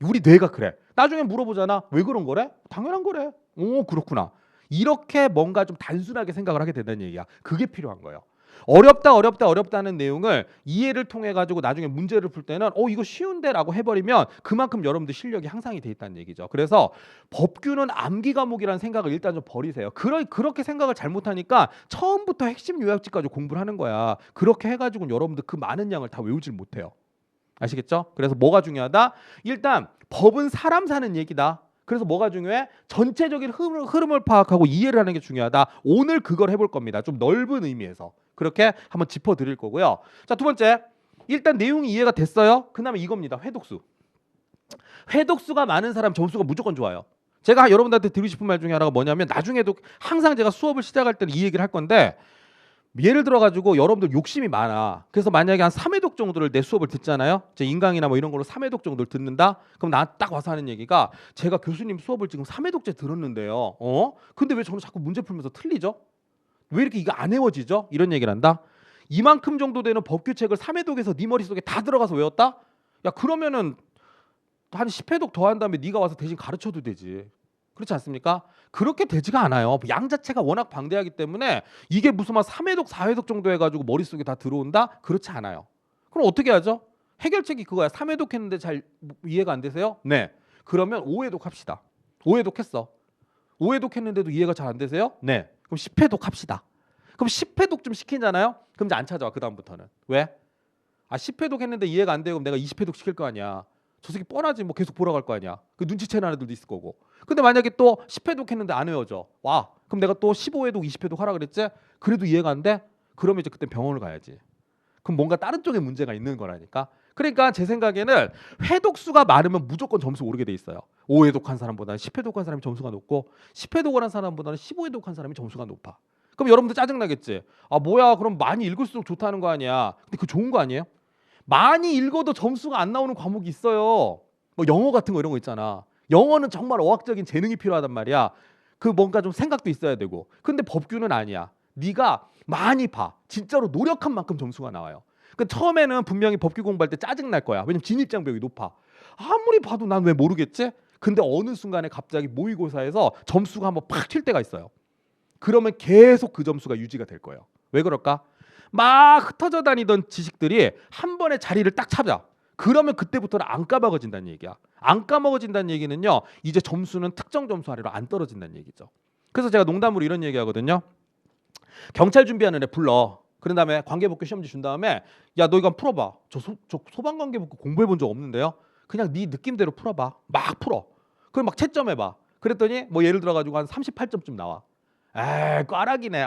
우리 뇌가 그래. 나중에 물어보잖아. 왜 그런 거래? 당연한 거래. 오, 그렇구나. 이렇게 뭔가 좀 단순하게 생각을 하게 된다는 얘기야. 그게 필요한 거예요. 어렵다는 내용을 이해를 통해 가지고 나중에 문제를 풀 때는 이거 쉬운데라고 해버리면 그만큼 여러분들 실력이 향상이 돼 있다는 얘기죠. 그래서 법규는 암기 과목이라는 생각을 일단 좀 버리세요. 그렇게 생각을 잘못하니까 처음부터 핵심 요약지까지 공부를 하는 거야. 그렇게 해가지고 여러분들 그 많은 양을 다 외우질 못해요. 아시겠죠? 그래서 뭐가 중요하다? 일단 법은 사람 사는 얘기다. 그래서 뭐가 중요해? 전체적인 흐름을 파악하고 이해를 하는 게 중요하다. 오늘 그걸 해볼 겁니다. 좀 넓은 의미에서. 그렇게 한번 짚어드릴 거고요. 자, 두 번째. 일단 내용이 이해가 됐어요. 그 다음에 이겁니다. 회독수. 회독수가 많은 사람 점수가 무조건 좋아요. 제가 여러분들한테 드리고 싶은 말 중에 하나가 뭐냐면 나중에도 항상 제가 수업을 시작할 때는 이 얘기를 할 건데 예를 들어가지고 여러분들 욕심이 많아. 그래서 만약에 한 3회독 정도를 내 수업을 듣잖아요. 제 인강이나 뭐 이런 걸로 3회독 정도를 듣는다. 그럼 나 딱 와서 하는 얘기가 제가 교수님 수업을 지금 3회독째 들었는데요. 근데 왜 저는 자꾸 문제 풀면서 틀리죠? 왜 이렇게 이거 안 외워지죠? 이런 얘기를 한다. 이만큼 정도 되는 법규책을 3회독에서 네 머릿속에 다 들어가서 외웠다? 야 그러면은 한 10회독 더 한 다음에 네가 와서 대신 가르쳐도 되지. 그렇지 않습니까? 그렇게 되지가 않아요. 양 자체가 워낙 방대하기 때문에 이게 무슨 막 3회독, 4회독 정도 해가지고 머릿속에 다 들어온다? 그렇지 않아요. 그럼 어떻게 하죠? 해결책이 그거야. 3회독 했는데 잘 이해가 안 되세요? 네. 그러면 5회독 합시다. 5회독 했어. 5회독 했는데도 이해가 잘 안 되세요? 네. 그럼 10회독 합시다. 그럼 10회독 좀 시키잖아요? 그럼 이제 안 찾아와. 그 다음부터는. 왜? 10회독 했는데 이해가 안 되고 내가 20회독 시킬 거 아니야. 저 새끼 뻔하지 뭐 계속 보러 갈 거 아니야. 그 눈치채는 애들도 있을 거고. 근데 만약에 또 10회독 했는데 안 외워져. 와. 그럼 내가 또 15회독, 20회독 하라 그랬지? 그래도 이해가 안 돼? 그러면 이제 그때 병원을 가야지. 그럼 뭔가 다른 쪽에 문제가 있는 거라니까. 그러니까 제 생각에는 회독수가 많으면 무조건 점수 오르게 돼 있어요. 5회독 한 사람보다는 10회독 한 사람이 점수가 높고 10회독을 한 사람보다는 15회독 한 사람이 점수가 높아. 그럼 여러분들 짜증나겠지? 아 뭐야 그럼 많이 읽을수록 좋다는 거 아니야. 근데 그거 좋은 거 아니에요? 많이 읽어도 점수가 안 나오는 과목이 있어요. 뭐 영어 같은 거 이런 거 있잖아. 영어는 정말 어학적인 재능이 필요하단 말이야. 그 뭔가 좀 생각도 있어야 되고. 근데 법규는 아니야. 네가 많이 봐. 진짜로 노력한 만큼 점수가 나와요. 그 처음에는 분명히 법규 공부할 때 짜증 날 거야. 왜냐면 진입장벽이 높아. 아무리 봐도 난 왜 모르겠지? 근데 어느 순간에 갑자기 모의고사에서 점수가 한번 팍 튈 때가 있어요. 그러면 계속 그 점수가 유지가 될 거예요. 왜 그럴까? 막 흩어져 다니던 지식들이 한 번에 자리를 딱 찾아. 그러면 그때부터는 안 까먹어진다는 얘기야. 안 까먹어진다는 얘기는요. 이제 점수는 특정 점수 아래로 안 떨어진다는 얘기죠. 그래서 제가 농담으로 이런 얘기 하거든요. 경찰 준비하는 애 불러. 그런 다음에 관계복귀 시험지 준 다음에 야 너 이거 한번 풀어봐. 저 소방관계복귀 공부해 본 적 없는데요. 그냥 네 느낌대로 풀어봐. 막 풀어. 그럼 막 채점해봐. 그랬더니 뭐 예를 들어가지고 한 38점쯤 나와. 에이 꽈락이네.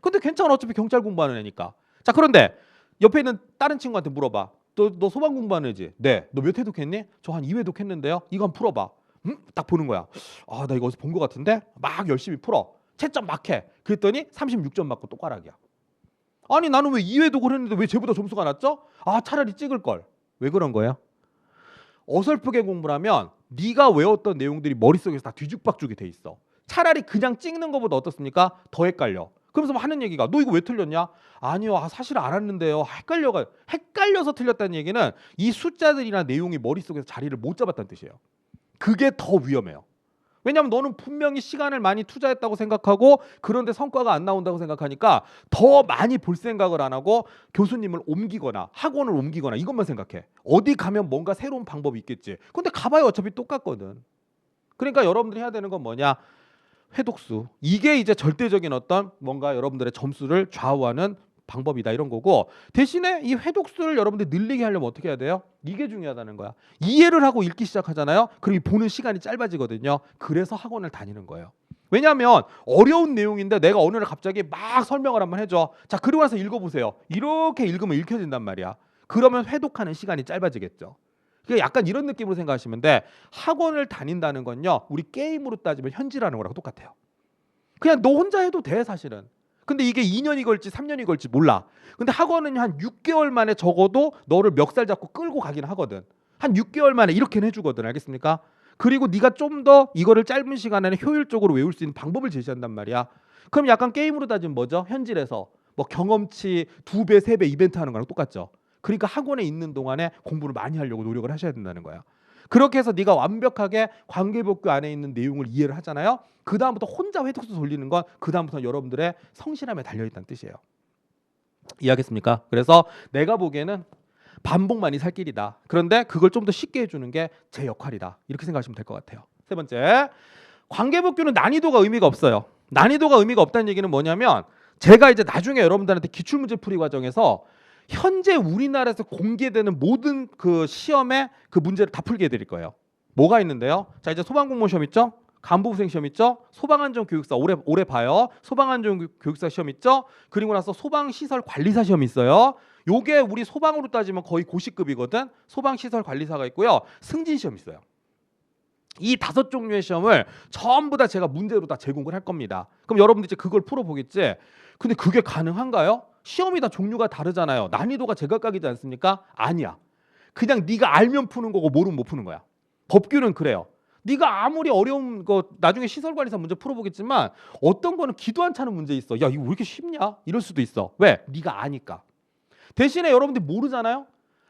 근데 괜찮아. 어차피 경찰 공부하는 애니까. 자 그런데 옆에 있는 다른 친구한테 물어봐. 너 소방 공부하는 애지? 네. 너 몇 회독 했니? 저 한 2회독 했는데요. 이거 한번 풀어봐. 딱 보는 거야. 아, 나 이거 어디서 본 것 같은데? 막 열심히 풀어. 채점 막 해. 그랬더니 36점 맞고 똑가락이야. 아니 나는 왜 2회독을 했는데 왜 쟤보다 점수가 낮죠? 아, 차라리 찍을 걸. 왜 그런 거예요? 어설프게 공부를 하면 네가 외웠던 내용들이 머릿속에서 다 뒤죽박죽이 돼 있어. 차라리 그냥 찍는 것보다 어떻습니까? 더 헷갈려. 그러면서 뭐 하는 얘기가 너 이거 왜 틀렸냐? 아니요, 사실 알았는데요. 헷갈려서 틀렸다는 얘기는 이 숫자들이나 내용이 머릿속에서 자리를 못 잡았다는 뜻이에요. 그게 더 위험해요. 왜냐하면 너는 분명히 시간을 많이 투자했다고 생각하고 그런데 성과가 안 나온다고 생각하니까 더 많이 볼 생각을 안 하고 교수님을 옮기거나 학원을 옮기거나 이것만 생각해. 어디 가면 뭔가 새로운 방법이 있겠지. 근데 가봐야 어차피 똑같거든. 그러니까 여러분들이 해야 되는 건 뭐냐? 회독수. 이게 이제 절대적인 어떤 뭔가 여러분들의 점수를 좌우하는 방법이다 이런 거고, 대신에 이 회독수를 여러분들이 늘리게 하려면 어떻게 해야 돼요? 이게 중요하다는 거야. 이해를 하고 읽기 시작하잖아요. 그럼 이 보는 시간이 짧아지거든요. 그래서 학원을 다니는 거예요. 왜냐하면 어려운 내용인데 내가 어느 날 갑자기 막 설명을 한번 해줘. 자, 그러고 나서 읽어보세요. 이렇게 읽으면 읽혀진단 말이야. 그러면 회독하는 시간이 짧아지겠죠. 그러니까 약간 이런 느낌으로 생각하시면 돼. 학원을 다닌다는 건요, 우리 게임으로 따지면 현질하는 거랑 똑같아요. 그냥 너 혼자 해도 돼 사실은. 근데 이게 2년이 걸지 3년이 걸지 몰라. 근데 학원은 한 6개월 만에 적어도 너를 멱살 잡고 끌고 가긴 하거든. 한 6개월 만에 이렇게는 해주거든. 알겠습니까? 그리고 네가 좀 더 이거를 짧은 시간에는 효율적으로 외울 수 있는 방법을 제시한단 말이야. 그럼 약간 게임으로 따지면 뭐죠? 현질에서 뭐 경험치 2배, 3배 이벤트 하는 거랑 똑같죠. 그러니까 학원에 있는 동안에 공부를 많이 하려고 노력을 하셔야 된다는 거야. 그렇게 해서 네가 완벽하게 관계복교 안에 있는 내용을 이해를 하잖아요. 그 다음부터 혼자 회독수 돌리는 건 그 다음부터 여러분들의 성실함에 달려있다는 뜻이에요. 이해하겠습니까? 그래서 내가 보기에는 반복만이 살 길이다. 그런데 그걸 좀 더 쉽게 해주는 게 제 역할이다. 이렇게 생각하시면 될 것 같아요. 세 번째, 관계복교는 난이도가 의미가 없어요. 난이도가 의미가 없다는 얘기는 뭐냐면 제가 이제 나중에 여러분들한테 기출문제 풀이 과정에서 현재 우리나라에서 공개되는 모든 그 시험의 그 문제를 다 풀게 해드릴 거예요. 뭐가 있는데요? 자, 이제 소방공무원 시험 있죠? 간부부생 시험 있죠? 소방안전교육사 올해 봐요. 소방안전교육사 시험 있죠? 그리고 나서 소방시설관리사 시험 있어요. 요게 우리 소방으로 따지면 거의 고시급이거든. 소방시설관리사가 있고요. 승진 시험 있어요. 이 5종류의 시험을 전부 다 제가 문제로 다 제공을 할 겁니다. 그럼 여러분들 이제 그걸 풀어보겠지? 근데 그게 가능한가요? 시험이 다 종류가 다르잖아요. 난이도가 제각각이지 않습니까? 아니야. 그냥 네가 알면 푸는 거고 모르면 못 푸는 거야. 법규는 그래요. 네가 아무리 어려운 거 나중에 시설관리사 문제 풀어보겠지만 어떤 거는 기도 안 차는 문제 있어. 야, 이거 왜 이렇게 쉽냐? 이럴 수도 있어. 왜? 네가 아니까. 대신에 여러분들이 모르잖아요.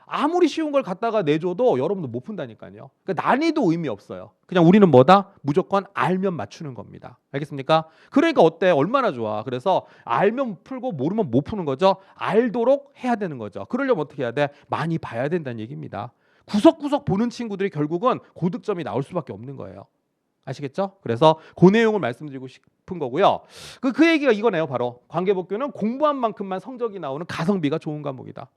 아무리 쉬운 걸 갖다가 내줘도 여러분들 못 푼다니까요. 그러니까 난이도 의미 없어요. 그냥 우리는 뭐다? 무조건 알면 맞추는 겁니다. 알겠습니까? 그러니까 어때? 얼마나 좋아. 그래서 알면 풀고 모르면 못 푸는 거죠. 알도록 해야 되는 거죠. 그러려면 어떻게 해야 돼? 많이 봐야 된다는 얘기입니다. 구석구석 보는 친구들이 결국은 고득점이 나올 수밖에 없는 거예요. 아시겠죠? 그래서 그 내용을 말씀드리고 싶은 거고요. 그 얘기가 이거네요. 바로 관계복교는 공부한 만큼만 성적이 나오는 가성비가 좋은 과목이다.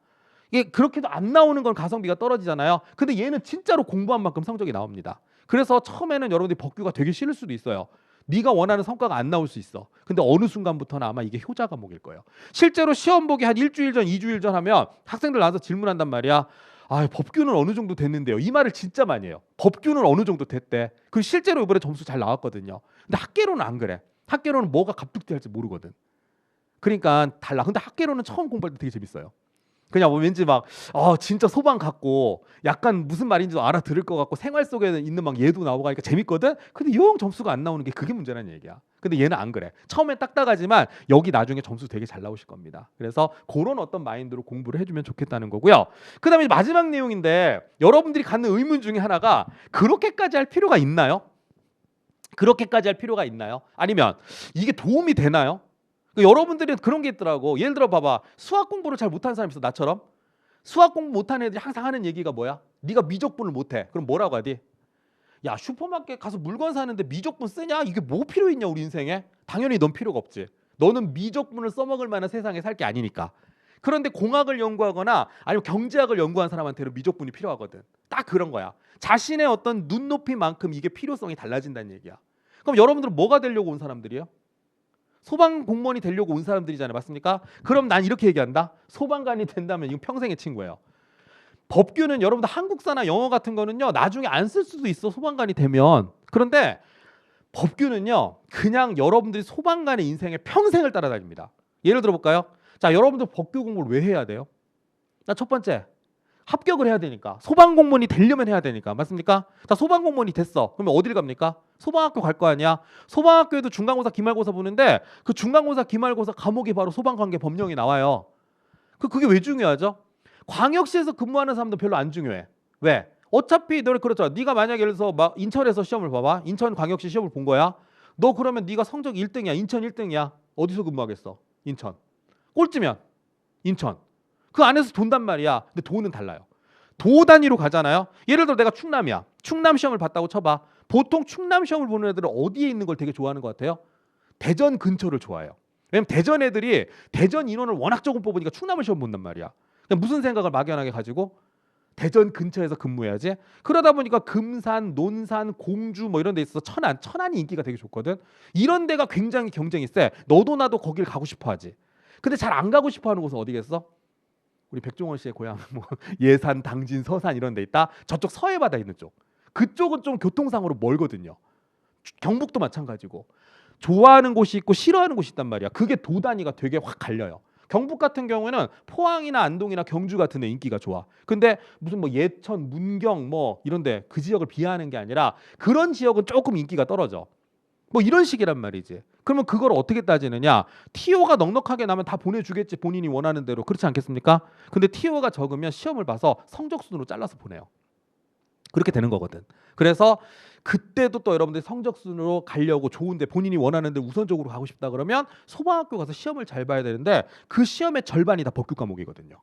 이게 그렇게도 안 나오는 건 가성비가 떨어지잖아요. 근데 얘는 진짜로 공부한 만큼 성적이 나옵니다. 그래서 처음에는 여러분들이 법규가 되게 싫을 수도 있어요. 네가 원하는 성과가 안 나올 수 있어. 근데 어느 순간부터는 아마 이게 효자 과목일 거예요. 실제로 시험 보기 한 일주일 전, 2주일 전 하면 학생들 나와서 질문한단 말이야. 아, 법규는 어느 정도 됐는데요. 이 말을 진짜 많이 해요. 법규는 어느 정도 됐대. 그 실제로 이번에 점수 잘 나왔거든요. 근데 학계로는 안 그래. 학계로는 뭐가 갑툭튀할지 모르거든. 그러니까 달라. 근데 학계로는 처음 공부할 때 되게 재밌어요. 그냥 뭐 왠지 막 진짜 소방 같고 약간 무슨 말인지도 알아들을 것 같고 생활 속에 있는 막 얘도 나오고 하니까 재밌거든. 근데 영 점수가 안 나오는 게 그게 문제라는 얘기야. 근데 얘는 안 그래. 처음엔 딱딱하지만 여기 나중에 점수 되게 잘 나오실 겁니다. 그래서 그런 어떤 마인드로 공부를 해주면 좋겠다는 거고요. 그 다음에 마지막 내용인데 여러분들이 갖는 의문 중에 하나가 그렇게까지 할 필요가 있나요? 그렇게까지 할 필요가 있나요? 아니면 이게 도움이 되나요? 여러분들이 그런 게 있더라고. 예를 들어 봐봐. 수학 공부를 잘 못하는 사람 있어. 나처럼. 수학 공부 못하는 애들이 항상 하는 얘기가 뭐야? 네가 미적분을 못해. 그럼 뭐라고 하지? 야, 슈퍼마켓 가서 물건 사는데 미적분 쓰냐? 이게 뭐 필요 있냐 우리 인생에? 당연히 넌 필요가 없지. 너는 미적분을 써먹을 만한 세상에 살 게 아니니까. 그런데 공학을 연구하거나 아니면 경제학을 연구한 사람한테는 미적분이 필요하거든. 딱 그런 거야. 자신의 어떤 눈높이만큼 이게 필요성이 달라진다는 얘기야. 그럼 여러분들은 뭐가 되려고 온 사람들이에요? 소방 공무원이 되려고 온 사람들이잖아요. 맞습니까? 그럼 난 이렇게 얘기한다. 소방관이 된다면 이건 평생의 친구예요. 법규는 여러분들 한국사나 영어 같은 거는요 나중에 안 쓸 수도 있어 소방관이 되면. 그런데 법규는요 그냥 여러분들이 소방관의 인생에 평생을 따라다닙니다. 예를 들어 볼까요? 자, 여러분들 법규 공부를 왜 해야 돼요? 자, 첫 번째 합격을 해야 되니까. 소방공무원이 되려면 해야 되니까. 맞습니까? 자, 소방공무원이 됐어. 그러면 어딜 갑니까? 소방학교 갈 거 아니야. 소방학교에도 중간고사 기말고사 보는데 그 중간고사 기말고사 과목이 바로 소방관계 법령이 나와요. 그게 왜 중요하죠? 광역시에서 근무하는 사람도 별로 안 중요해. 왜? 어차피 너 그렇죠. 네가 만약에 예를 들어서 막 인천에서 시험을 봐봐. 인천광역시 시험을 본 거야. 너 그러면 네가 성적 1등이야. 인천 1등이야. 어디서 근무하겠어? 인천. 꼴찌면 인천. 그 안에서 돈단 말이야. 근데 돈은 달라요. 도 단위로 가잖아요. 예를 들어 내가 충남이야. 충남 시험을 봤다고 쳐봐. 보통 충남 시험을 보는 애들은 어디에 있는 걸 되게 좋아하는 것 같아요? 대전 근처를 좋아해요. 왜냐면 대전 애들이 대전 인원을 워낙 조금 뽑으니까 충남을 시험 본단 말이야. 무슨 생각을 막연하게 가지고 대전 근처에서 근무해야지. 그러다 보니까 금산, 논산, 공주 뭐 이런 데 있어서 천안이 인기가 되게 좋거든. 이런 데가 굉장히 경쟁이 세. 너도 나도 거길 가고 싶어 하지. 근데 잘 안 가고 싶어 하는 곳은 어디겠어? 우리 백종원 씨의 고향 뭐 예산, 당진, 서산 이런 데 있다. 저쪽 서해 바다 있는 쪽. 그쪽은 좀 교통상으로 멀거든요. 경북도 마찬가지고. 좋아하는 곳이 있고 싫어하는 곳이 있단 말이야. 그게 도 단위가 되게 확 갈려요. 경북 같은 경우에는 포항이나 안동이나 경주 같은 데 인기가 좋아. 근데 무슨 뭐 예천, 문경 뭐 이런 데 그 지역을 비하하는 게 아니라 그런 지역은 조금 인기가 떨어져. 뭐 이런 식이란 말이지. 그러면 그걸 어떻게 따지느냐? TO가 넉넉하게 나면 다 보내주겠지. 본인이 원하는 대로. 그렇지 않겠습니까? 근데 TO가 적으면 시험을 봐서 성적 순으로 잘라서 보내요. 그렇게 되는 거거든. 그래서 그때도 또 여러분들이 성적 순으로 가려고 좋은데 본인이 원하는데 우선적으로 가고 싶다 그러면 소방학교 가서 시험을 잘 봐야 되는데 그 시험의 절반이 다 법규 과목이거든요.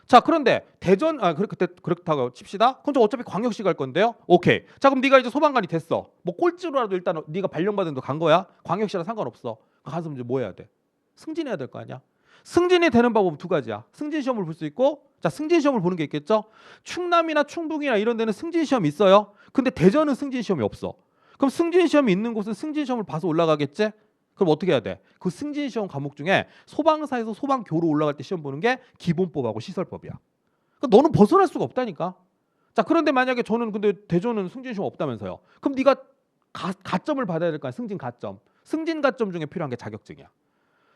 자, 그런데 대전 그때 그렇다고 칩시다. 그럼 저 어차피 광역시 갈 건데요. 오케이. 자, 그럼 네가 이제 소방관이 됐어. 뭐 꼴찌로라도 일단 네가 발령받은 데 간 거야. 광역시랑 상관없어. 가서 이제 뭐 해야 돼? 승진해야 될 거 아니야. 승진이 되는 방법은 두 가지야. 승진 시험을 볼 수 있고, 자, 승진 시험을 보는 게 있겠죠. 충남이나 충북이나 이런 데는 승진 시험이 있어요. 근데 대전은 승진 시험이 없어. 그럼 승진 시험이 있는 곳은 승진 시험을 봐서 올라가겠지? 그럼 어떻게 해야 돼? 그 승진 시험 과목 중에 소방사에서 소방교로 올라갈 때 시험 보는 게 기본법하고 시설법이야. 그러니까 너는 벗어날 수가 없다니까. 자, 그런데 만약에 저는 근데 대전은 승진 시험 없다면서요. 그럼 네가 가점을 받아야 될 거 아니야. 승진 가점. 승진 가점 중에 필요한 게 자격증이야.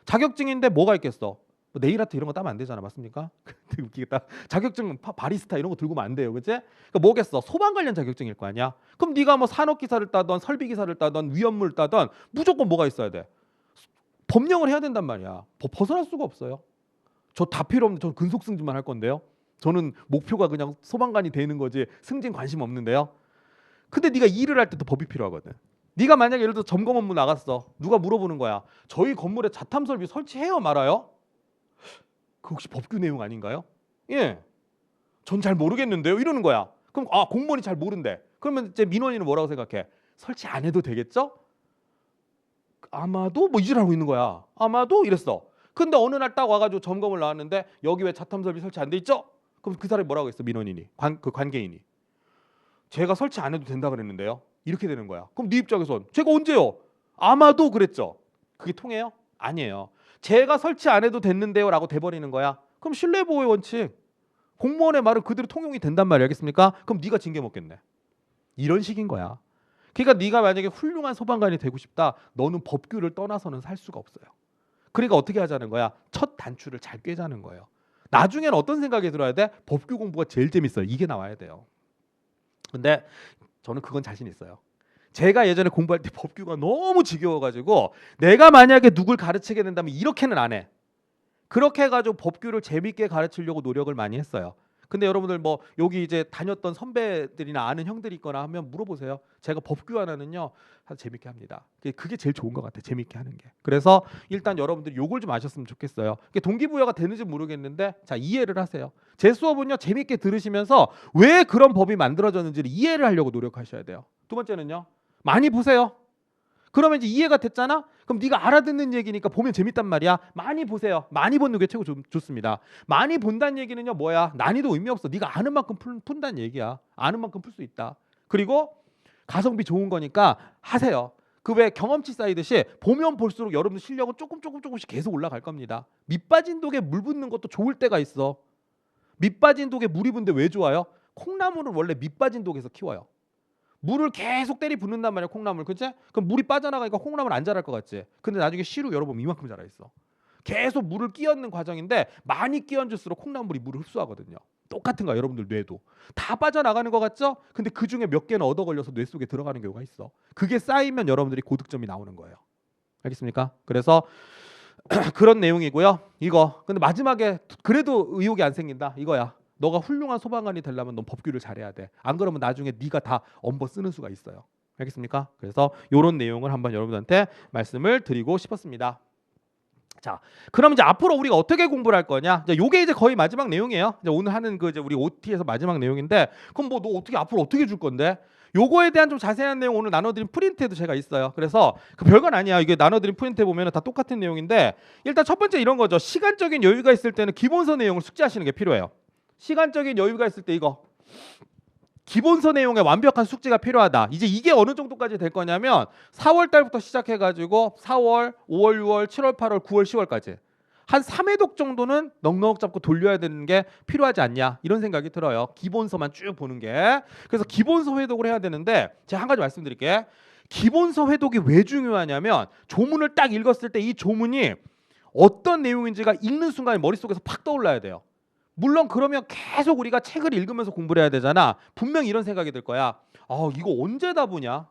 자격증인데 뭐가 있겠어? 뭐 네일 아트 이런 거 따면 안 되잖아. 맞습니까? 되게 웃기겠다. 자격증 바리스타 이런 거 들고 오면 안 돼요. 그치? 그러니까 뭐겠어? 소방 관련 자격증일 거 아니야. 그럼 네가 뭐 산업기사를 따던 설비기사를 따던 위험물 따던 무조건 뭐가 있어야 돼? 법령을 해야 된단 말이야. 벗어날 수가 없어요. 저 다 필요 없는데 저는 근속 승진만 할 건데요. 저는 목표가 그냥 소방관이 되는 거지 승진 관심 없는데요. 근데 네가 일을 할 때도 법이 필요하거든. 네가 만약에 예를 들어 점검 업무 나갔어. 누가 물어보는 거야. 저희 건물에 자탐 설비 설치해요 말아요? 그 혹시 법규 내용 아닌가요? 예. 전 잘 모르겠는데요. 이러는 거야. 그럼 공무원이 잘 모른대. 그러면 이제 민원인은 뭐라고 생각해? 설치 안 해도 되겠죠? 아마도 뭐 이질하고 있는 거야. 아마도 이랬어. 근데 어느 날 딱 와가지고 점검을 나왔는데 여기 왜 자탐 설비 설치 안 돼 있죠? 그럼 그 사람이 뭐라고 했어? 민원인이 그 관계인이 제가 설치 안 해도 된다 그랬는데요. 이렇게 되는 거야. 그럼 네 입장에선 제가 언제요? 아마도 그랬죠. 그게 통해요? 아니에요. 제가 설치 안 해도 됐는데요라고 돼버리는 거야. 그럼 신뢰보호의 원칙. 공무원의 말은 그대로 통용이 된단 말이야. 알겠습니까? 그럼 네가 징계 먹겠네. 이런 식인 거야. 그러니까 네가 만약에 훌륭한 소방관이 되고 싶다. 너는 법규를 떠나서는 살 수가 없어요. 그러니까 어떻게 하자는 거야? 첫 단추를 잘 꿰자는 거예요. 나중에는 어떤 생각이 들어야 돼? 법규 공부가 제일 재밌어요. 이게 나와야 돼요. 근데 저는 그건 자신 있어요. 제가 예전에 공부할 때 법규가 너무 지겨워가지고 내가 만약에 누굴 가르치게 된다면 이렇게는 안 해. 그렇게 해가지고 법규를 재밌게 가르치려고 노력을 많이 했어요. 근데 여러분들 뭐 여기 이제 다녔던 선배들이나 아는 형들이 있거나 하면 물어보세요. 제가 법규 하나는요 재밌게 합니다. 그게 제일 좋은 것 같아요. 재밌게 하는 게. 그래서 일단 여러분들이 요걸 좀 아셨으면 좋겠어요. 동기부여가 되는지 모르겠는데 자 이해를 하세요. 제 수업은요 재밌게 들으시면서 왜 그런 법이 만들어졌는지를 이해를 하려고 노력하셔야 돼요. 두 번째는요 많이 보세요. 그러면 이제 이해가 됐잖아? 그럼 네가 알아듣는 얘기니까 보면 재밌단 말이야. 많이 보세요. 많이 보는 게 최고 좋습니다. 많이 본다는 얘기는요 뭐야? 난이도 의미 없어. 네가 아는 만큼 푼다는 얘기야. 아는 만큼 풀 수 있다. 그리고 가성비 좋은 거니까 하세요. 그 왜 경험치 쌓이듯이 보면 볼수록 여러분들 실력은 조금씩 계속 올라갈 겁니다. 밑 빠진 독에 물 붓는 것도 좋을 때가 있어. 밑 빠진 독에 물이 부는데 왜 좋아요? 콩나물은 원래 밑 빠진 독에서 키워요. 물을 계속 때리 붓는단 말이야, 콩나물. 그치? 그럼 물이 빠져나가니까 콩나물 안 자랄 것 같지? 근데 나중에 씨로 열어보면 이만큼 자라 있어. 계속 물을 끼얹는 과정인데 많이 끼얹을수록 콩나물이 물을 흡수하거든요. 똑같은 거야, 여러분들 뇌도. 다 빠져나가는 것 같죠? 근데 그중에 몇 개는 얻어 걸려서 뇌 속에 들어가는 경우가 있어. 그게 쌓이면 여러분들이 고득점이 나오는 거예요. 알겠습니까? 그래서 그런 내용이고요. 이거. 근데 마지막에 그래도 의욕이 안 생긴다. 이거야. 너가 훌륭한 소방관이 되려면 넌 법규를 잘해야 돼. 안 그러면 나중에 네가 다 엄버 쓰는 수가 있어요. 알겠습니까? 그래서 이런 내용을 한번 여러분한테 말씀을 드리고 싶었습니다. 자, 그럼 이제 앞으로 우리가 어떻게 공부를 할 거냐? 이제 요게 이제 거의 마지막 내용이에요. 이제 오늘 하는 그 이제 우리 OT에서 마지막 내용인데, 그럼 뭐 너 어떻게 앞으로 어떻게 줄 건데? 요거에 대한 좀 자세한 내용 오늘 나눠드린 프린트에도 제가 있어요. 그래서 그 별건 아니야. 이게 나눠드린 프린트에 보면은 다 똑같은 내용인데, 일단 첫 번째 이런 거죠. 시간적인 여유가 있을 때는 기본서 내용을 숙지하시는 게 필요해요. 시간적인 여유가 있을 때 이거. 기본서 내용의 완벽한 숙지가 필요하다. 이제 이게 어느 정도까지 될 거냐면 4월 달부터 시작해가지고 4월, 5월, 6월, 7월, 8월, 9월, 10월까지 한 3회독 정도는 넉넉 잡고 돌려야 되는 게 필요하지 않냐 이런 생각이 들어요. 기본서만 쭉 보는 게. 그래서 기본서 회독을 해야 되는데 제가 한 가지 말씀드릴게. 기본서 회독이 왜 중요하냐면 조문을 딱 읽었을 때 이 조문이 어떤 내용인지가 읽는 순간에 머릿속에서 팍 떠올라야 돼요. 물론 그러면 계속 우리가 책을 읽으면서 공부를 해야 되잖아. 분명히 이런 생각이 들 거야. 이거 언제 다 보냐?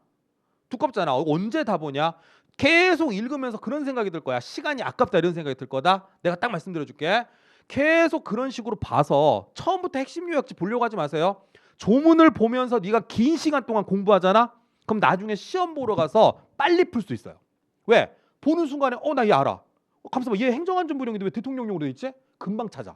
두껍잖아. 언제 다 보냐? 계속 읽으면서 그런 생각이 들 거야. 시간이 아깝다 이런 생각이 들 거다. 내가 딱 말씀드려 줄게. 계속 그런 식으로 봐서 처음부터 핵심 요약지 보려고 하지 마세요. 조문을 보면서 네가 긴 시간 동안 공부하잖아. 그럼 나중에 시험 보러 가서 빨리 풀 수 있어요. 왜? 보는 순간에 나 얘 알아. 가만있어 봐. 얘 행정안전부령인데 왜 대통령령으로 돼 있지? 금방 찾아.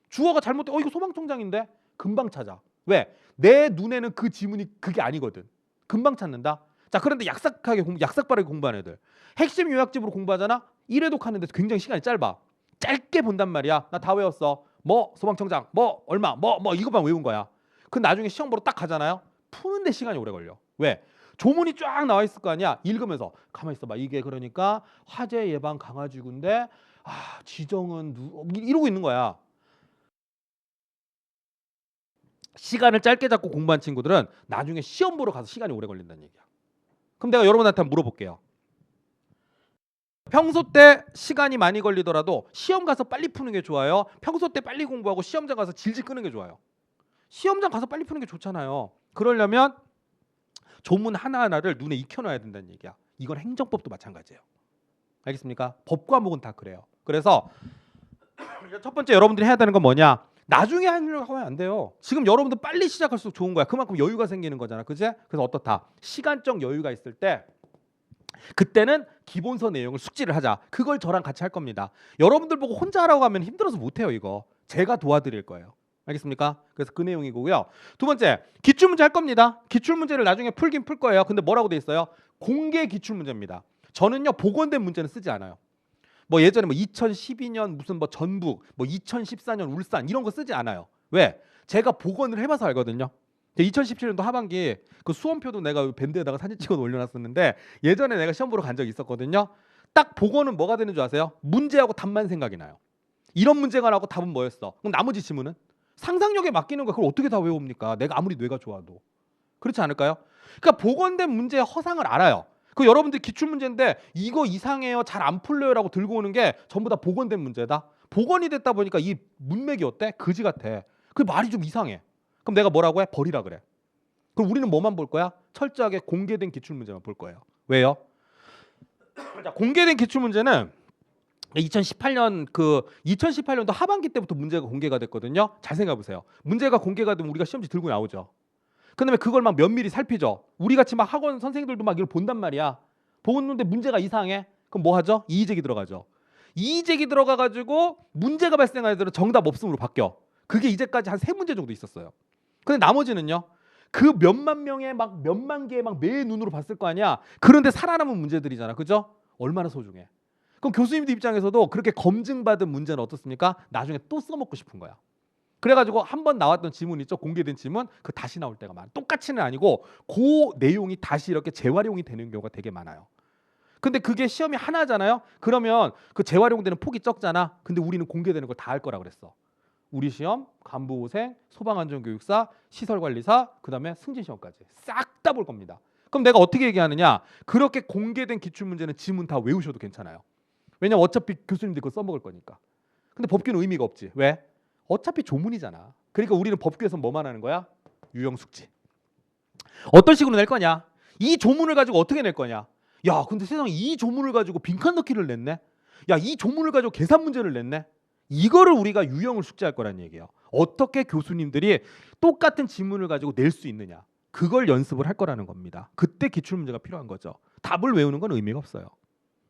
주어가 잘못돼. 이거 소방청장인데 금방 찾아. 왜? 내 눈에는 그 지문이 그게 아니거든. 금방 찾는다. 자, 그런데 약삭빠르게 공부하는 애들. 핵심 요약집으로 공부하잖아. 1회독 하는데 굉장히 시간이 짧아. 짧게 본단 말이야. 나 다 외웠어. 뭐 소방청장, 뭐 얼마, 뭐 이것만 외운 거야. 그 나중에 시험 보러 딱 가잖아요. 푸는데 시간이 오래 걸려. 왜? 조문이 쫙 나와 있을 거 아니야. 읽으면서 가만히 있어봐. 이게 그러니까 화재 예방 강화지구인데 지정은 이러고 있는 거야. 시간을 짧게 잡고 공부한 친구들은 나중에 시험 보러 가서 시간이 오래 걸린다는 얘기야. 그럼 내가 여러분한테 한번 물어볼게요. 평소 때 시간이 많이 걸리더라도 시험 가서 빨리 푸는 게 좋아요? 평소 때 빨리 공부하고 시험장 가서 질질 끄는 게 좋아요? 시험장 가서 빨리 푸는 게 좋잖아요. 그러려면 조문 하나하나를 눈에 익혀놔야 된다는 얘기야. 이건 행정법도 마찬가지예요. 알겠습니까? 법 과목은 다 그래요. 그래서 첫 번째 여러분들이 해야 되는 건 뭐냐? 나중에 하려고 하면 안 돼요. 지금 여러분들 빨리 시작할수록 좋은 거야. 그만큼 여유가 생기는 거잖아. 그지? 그래서 어떻다? 시간적 여유가 있을 때 그때는 기본서 내용을 숙지를 하자. 그걸 저랑 같이 할 겁니다. 여러분들 보고 혼자 하라고 하면 힘들어서 못해요. 이거. 제가 도와드릴 거예요. 알겠습니까? 그래서 그 내용이고요. 두 번째, 기출문제 할 겁니다. 기출문제를 나중에 풀긴 풀 거예요. 근데 뭐라고 돼 있어요? 공개 기출문제입니다. 저는요 복원된 문제는 쓰지 않아요. 뭐 예전에 2012년 무슨 뭐 전북, 뭐 2014년 울산 이런 거 쓰지 않아요. 왜? 제가 복원을 해봐서 알거든요. 2017년도 하반기 그 수험표도 내가 밴드에다가 사진 찍어 올려놨었는데 예전에 내가 시험 보러 간 적이 있었거든요. 딱 복원은 뭐가 되는 줄 아세요? 문제하고 답만 생각이 나요. 이런 문제가 나고 답은 뭐였어? 그럼 나머지 지문은? 상상력에 맡기는 거야. 그걸 어떻게 다 외웁니까? 내가 아무리 뇌가 좋아도. 그렇지 않을까요? 그러니까 복원된 문제의 허상을 알아요. 그 여러분들 기출문제인데 이거 이상해요. 잘 안 풀려요라고 들고 오는 게 전부 다 복원된 문제다. 복원이 됐다 보니까 이 문맥이 어때? 그지 같아. 그 말이 좀 이상해. 그럼 내가 뭐라고 해? 버리라 그래. 그럼 우리는 뭐만 볼 거야? 철저하게 공개된 기출문제만 볼 거예요. 왜요? 자, 공개된 기출문제는 2018년도 하반기 때부터 문제가 공개가 됐거든요. 잘 생각해 보세요. 문제가 공개가 되면 우리가 시험지 들고 나오죠. 그다음에 그걸 막 면밀히 살피죠. 우리 같이 막 학원 선생님들도 막 이걸 본단 말이야. 보는데 문제가 이상해. 그럼 뭐 하죠? 이의제기 들어가죠. 이의제기 들어가가지고 문제가 발생한 애들은 정답 없음으로 바뀌어. 그게 이제까지 한 3문제 정도 있었어요. 근데 나머지는요. 그 몇만 명의 막 몇만 개의 막 매 눈으로 봤을 거 아니야. 그런데 살아남은 문제들이잖아. 그죠? 얼마나 소중해. 그럼 교수님들 입장에서도 그렇게 검증받은 문제는 어떻습니까? 나중에 또 써먹고 싶은 거야. 그래가지고 한 번 나왔던 지문 있죠? 공개된 지문 그 다시 나올 때가 많아. 똑같이는 아니고 그 내용이 다시 이렇게 재활용이 되는 경우가 되게 많아요. 근데 그게 시험이 하나잖아요. 그러면 그 재활용되는 폭이 적잖아. 근데 우리는 공개되는 걸 다 할 거라 그랬어. 우리 시험, 간부호생, 소방안전교육사, 시설관리사, 그다음에 승진시험까지 싹 다 볼 겁니다. 그럼 내가 어떻게 얘기하느냐? 그렇게 공개된 기출문제는 지문 다 외우셔도 괜찮아요. 왜냐면 어차피 교수님들이 그거 써먹을 거니까. 근데 법규는 의미가 없지. 왜? 어차피 조문이잖아. 그러니까 우리는 법규에서 뭐만 하는 거야? 유형 숙지. 어떤 식으로 낼 거냐? 이 조문을 가지고 어떻게 낼 거냐? 야, 근데 세상에 이 조문을 가지고 빈칸 넣기를 냈네? 야, 이 조문을 가지고 계산 문제를 냈네? 이거를 우리가 유형을 숙지할 거란 얘기예요. 어떻게 교수님들이 똑같은 지문을 가지고 낼 수 있느냐? 그걸 연습을 할 거라는 겁니다. 그때 기출문제가 필요한 거죠. 답을 외우는 건 의미가 없어요.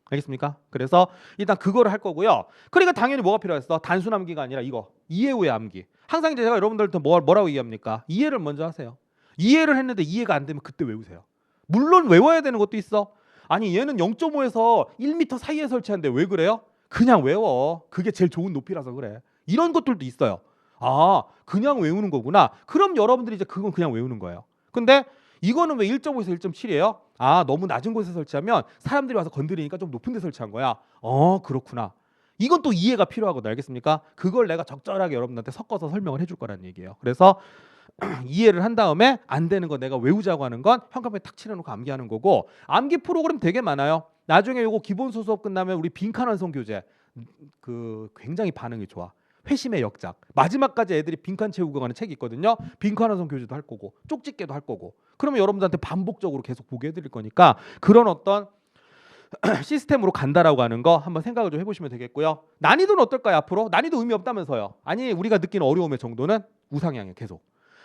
알겠습니까? 그래서 일단 그거를 할 거고요. 그러니까 당연히 뭐가 필요했어? 단순 암기가 아니라 이거 이해 후의 암기. 항상 제가 여러분들한테 뭐라고 얘기합니까? 이해를 먼저 하세요. 이해를 했는데 이해가 안 되면 그때 외우세요. 물론 외워야 되는 것도 있어. 아니 얘는 0.5에서 1m 사이에 설치하는데 왜 그래요? 그냥 외워. 그게 제일 좋은 높이라서 그래. 이런 것들도 있어요. 아, 그냥 외우는 거구나. 그럼 여러분들이 이제 그건 그냥 외우는 거예요. 근데 이거는 왜 1.5에서 1.7이에요? 아, 너무 낮은 곳에 설치하면 사람들이 와서 건드리니까 좀 높은 데 설치한 거야. 그렇구나. 이건 또 이해가 필요하거든. 알겠습니까? 그걸 내가 적절하게 여러분들한테 섞어서 설명을 해줄 거라는 얘기예요. 그래서 이해를 한 다음에 안 되는 거 내가 외우자고 하는 건 현관에 탁 칠해놓고 암기하는 거고, 암기 프로그램 되게 많아요. 나중에 요거 기본수 수업 끝나면 우리 빈칸 완성 교재 굉장히 반응이 좋아. 회심의 역작. 마지막까지 애들이 빈칸 채우고 가는 책이 있거든요. 빈칸 완성 교재도 할 거고 쪽집게도 할 거고. 그러면 여러분들한테 반복적으로 계속 보게 해드릴 거니까 그런 어떤 시스템으로 간다라고 하는 거 한번 생각을 좀 해보시면 되겠고요. 난이도는 어떨까요? 앞으로 난이도 의미 없다면서요. 아니, 우리가 느끼는 어려움의 정도는 우상향이에요. 계속.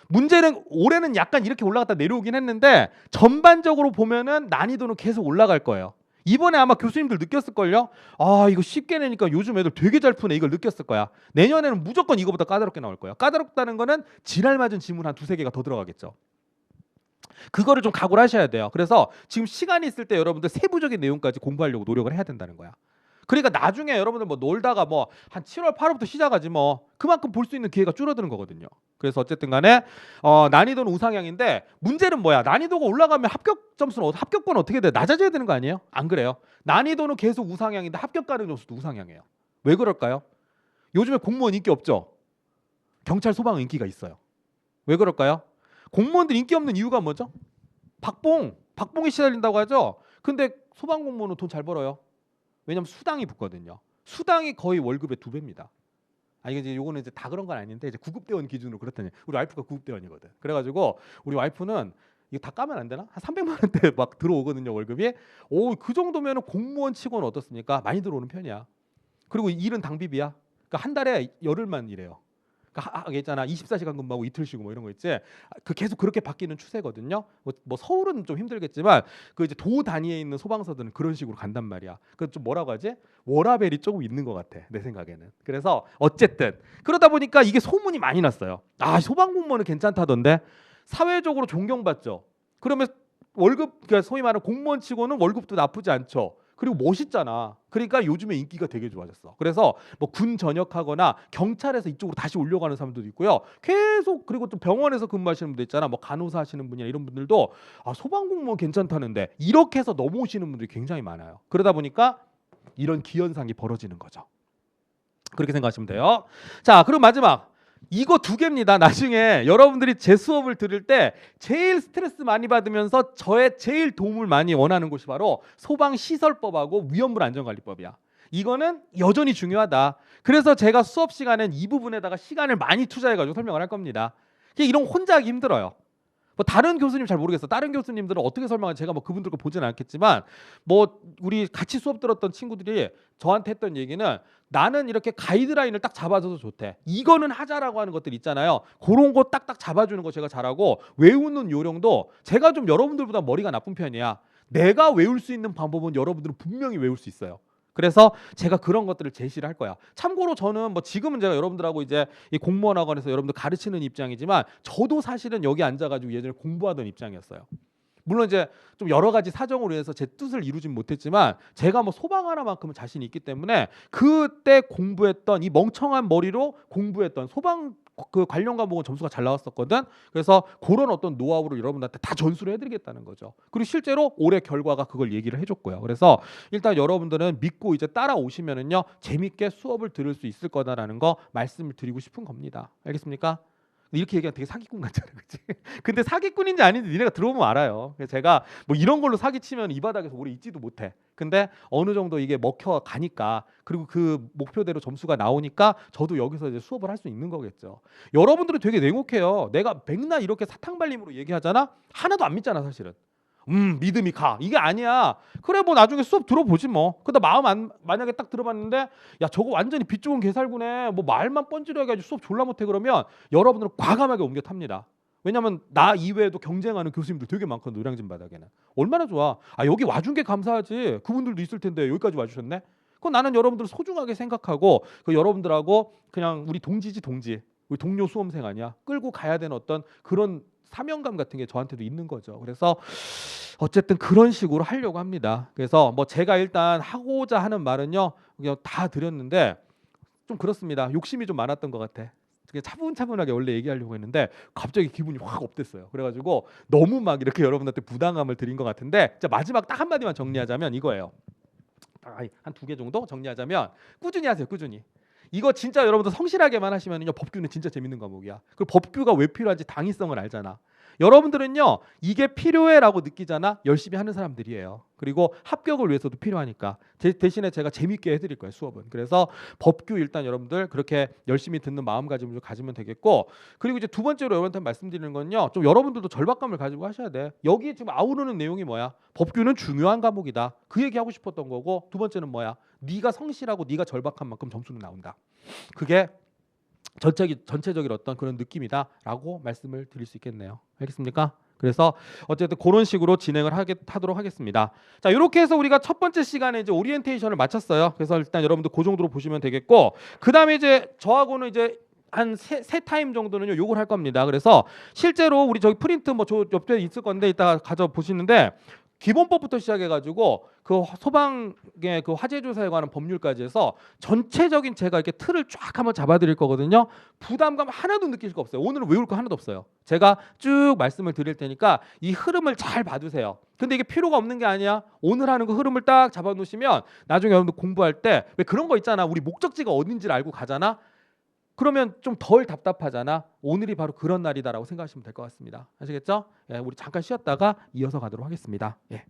문제는 올해는 약간 이렇게 올라갔다 내려오긴 했는데 전반적으로 보면은 난이도는 계속 올라갈 거예요. 이번에 아마 교수님들 느꼈을걸요? 아, 이거 쉽게 내니까 요즘 애들 되게 잘 푸네. 이걸 느꼈을 거야. 내년에는 무조건 이거보다 까다롭게 나올 거예요. 까다롭다는 거는 지랄 맞은 지문 한 두세 개가 더 들어가겠죠. 그거를 좀 각오를 하셔야 돼요. 그래서 지금 시간이 있을 때 여러분들 세부적인 내용까지 공부하려고 노력을 해야 된다는 거야. 그러니까 나중에 여러분들 뭐 놀다가 뭐 한 7월 8월부터 시작하지 뭐 그만큼 볼 수 있는 기회가 줄어드는 거거든요. 그래서 어쨌든 간에 난이도는 우상향인데 문제는 뭐야? 난이도가 올라가면 합격권 어떻게 돼? 낮아져야 되는 거 아니에요? 안 그래요. 난이도는 계속 우상향인데 합격 가능 점수도 우상향이에요. 왜 그럴까요? 요즘에 공무원 인기 없죠? 경찰 소방은 인기가 있어요. 왜 그럴까요? 공무원들 인기 없는 이유가 뭐죠? 박봉이 시달린다고 하죠. 근데 소방 공무원은 돈 잘 벌어요. 왜냐면 수당이 붙거든요. 수당이 거의 월급의 2배입니다. 이게 이제 요거는 이제 다 그런 건 아닌데 이제 구급대원 기준으로 그렇다니. 우리 와이프가 구급대원이거든. 그래가지고 우리 와이프는 이거 다 까면 안 되나? 한 300만 원대 막 들어오거든요, 월급이. 그 정도면은 공무원 치고는 어떻습니까? 많이 들어오는 편이야. 그리고 일은 당비비야. 그러니까 한 달에 열흘만 일해요. 그러니까 있잖아, 24시간 근무하고 이틀 쉬고 뭐 이런 거 있지. 그 계속 그렇게 바뀌는 추세거든요. 뭐 서울은 좀 힘들겠지만 그 이제 도 단위에 있는 소방서들은 그런 식으로 간단 말이야. 그 좀 뭐라고 하지? 워라밸이 조금 있는 것 같아, 내 생각에는. 그래서 어쨌든 그러다 보니까 이게 소문이 많이 났어요. 아, 소방공무원은 괜찮다던데. 사회적으로 존경받죠. 그러면 월급, 그러니까 소위 말하는 공무원치고는 월급도 나쁘지 않죠. 그리고 멋있잖아. 그러니까 요즘에 인기가 되게 좋아졌어. 그래서 뭐 군 전역하거나 경찰에서 이쪽으로 다시 올려가는 사람들도 있고요. 계속. 그리고 또 병원에서 근무하시는 분들 있잖아. 뭐 간호사 하시는 분이나 이런 분들도 소방공무원 괜찮다는데 이렇게 해서 넘어오시는 분들이 굉장히 많아요. 그러다 보니까 이런 기현상이 벌어지는 거죠. 그렇게 생각하시면 돼요. 자, 그리고 마지막 이거 2개입니다. 나중에 여러분들이 제 수업을 들을 때 제일 스트레스 많이 받으면서 저의 제일 도움을 많이 원하는 곳이 바로 소방시설법하고 위험물 안전관리법이야. 이거는 여전히 중요하다. 그래서 제가 수업 시간엔 이 부분에다가 시간을 많이 투자해가지고 설명을 할 겁니다. 이런 거 혼자 하기 힘들어요. 뭐 다른 교수님 잘 모르겠어. 다른 교수님들은 어떻게 설명하는지 제가 뭐 그분들 거 보지는 않겠지만 뭐 우리 같이 수업 들었던 친구들이 저한테 했던 얘기는 나는 이렇게 가이드라인을 딱 잡아줘서 좋대. 이거는 하자라고 하는 것들 있잖아요. 그런 거 딱딱 잡아주는 거 제가 잘하고 외우는 요령도 제가 좀 여러분들보다 머리가 나쁜 편이야. 내가 외울 수 있는 방법은 여러분들은 분명히 외울 수 있어요. 그래서 제가 그런 것들을 제시를 할 거야. 참고로 저는 뭐 지금은 제가 여러분들하고 이제 이 공무원 학원에서 여러분들 가르치는 입장이지만 저도 사실은 여기 앉아가지고 예전에 공부하던 입장이었어요. 물론 이제 좀 여러 가지 사정으로 해서 제 뜻을 이루진 못했지만 제가 뭐 소방 하나만큼은 자신이 있기 때문에 그때 공부했던 이 멍청한 머리로 공부했던 소방 그 관련 과목은 점수가 잘 나왔었거든. 그래서 그런 어떤 노하우를 여러분들한테 다 전수를 해드리겠다는 거죠. 그리고 실제로 올해 결과가 그걸 얘기를 해줬고요. 그래서 일단 여러분들은 믿고 이제 따라오시면은요 재밌게 수업을 들을 수 있을 거다라는 거 말씀을 드리고 싶은 겁니다. 알겠습니까? 이렇게 얘기하면 되게 사기꾼 같잖아, 그렇지? 근데 사기꾼인지 아닌지 니네가 들어보면 알아요. 그래서 제가 뭐 이런 걸로 사기치면 이 바닥에서 오래 있지도 못해. 근데 어느 정도 이게 먹혀 가니까 그리고 그 목표대로 점수가 나오니까 저도 여기서 이제 수업을 할 수 있는 거겠죠. 여러분들은 되게 냉혹해요. 내가 맥날 이렇게 사탕발림으로 얘기하잖아. 하나도 안 믿잖아, 사실은. 믿음이 가. 이게 아니야. 그래 뭐 나중에 수업 들어보지 뭐. 근데 만약에 딱 들어봤는데 야 저거 완전히 빛 좋은 개살구네. 뭐 말만 뻔질러 해가지고 수업 졸라 못해 그러면 여러분들은 과감하게 옮겨 탑니다. 왜냐면 나 이외에도 경쟁하는 교수님들 되게 많거든. 노량진 바닥에는. 얼마나 좋아. 아 여기 와준 게 감사하지. 그분들도 있을 텐데 여기까지 와주셨네. 그건 나는 여러분들 소중하게 생각하고 그 여러분들하고 그냥 우리 동지지 동지. 우리 동료 수험생 아니야. 끌고 가야 되는 어떤 그런 사명감 같은 게 저한테도 있는 거죠. 그래서 어쨌든 그런 식으로 하려고 합니다. 그래서 뭐 제가 일단 하고자 하는 말은요 그냥 다 드렸는데 좀 그렇습니다. 욕심이 좀 많았던 것 같아. 차분차분하게 원래 얘기하려고 했는데 갑자기 기분이 확 업됐어요. 그래가지고 너무 막 이렇게 여러분한테 부담감을 드린 것 같은데 자, 마지막 딱 한마디만 정리하자면 이거예요. 한 2개 정도 정리하자면 꾸준히 하세요. 꾸준히. 이거 진짜 여러분들 성실하게만 하시면요 법규는 진짜 재밌는 과목이야. 그리고 법규가 왜 필요한지 당위성을 알잖아. 여러분들은요 이게 필요해라고 느끼잖아. 열심히 하는 사람들이에요. 그리고 합격을 위해서도 필요하니까 대신에 제가 재밌게 해드릴 거예요 수업은. 그래서 법규 일단 여러분들 그렇게 열심히 듣는 마음가짐을 가지면 되겠고 그리고 이제 두 번째로 여러분한테 말씀드리는 건요 좀 여러분들도 절박감을 가지고 하셔야 돼. 여기 지금 아우르는 내용이 뭐야? 법규는 중요한 과목이다. 그 얘기하고 싶었던 거고 두 번째는 뭐야? 네가 성실하고 네가 절박한 만큼 점수는 나온다. 그게 전체적인 어떤 그런 느낌이다라고 말씀을 드릴 수 있겠네요. 알겠습니까? 그래서 어쨌든 그런 식으로 진행을 하도록 하겠습니다. 자, 이렇게 해서 우리가 첫 번째 시간에 이제 오리엔테이션을 마쳤어요. 그래서 일단 여러분들 그 정도로 보시면 되겠고, 그 다음에 이제 저하고는 이제 한 세 타임 정도는요 요걸 할 겁니다. 그래서 실제로 우리 저기 프린트 뭐 저 옆에 있을 건데 이따 가져 보시는데. 기본법부터 시작해가지고 그 소방의 그 화재 조사에 관한 법률까지 해서 전체적인 제가 이렇게 틀을 쫙 한번 잡아드릴 거거든요. 부담감 하나도 느낄 거 없어요. 오늘은 외울 거 하나도 없어요. 제가 쭉 말씀을 드릴 테니까 이 흐름을 잘 봐두세요. 근데 이게 필요가 없는 게 아니야. 오늘 하는 그 흐름을 딱 잡아놓으시면 나중에 여러분들 공부할 때 왜 그런 거 있잖아. 우리 목적지가 어딘지를 알고 가잖아. 그러면 좀 덜 답답하잖아. 오늘이 바로 그런 날이다라고 생각하시면 될 것 같습니다. 아시겠죠? 예, 우리 잠깐 쉬었다가 이어서 가도록 하겠습니다. 예.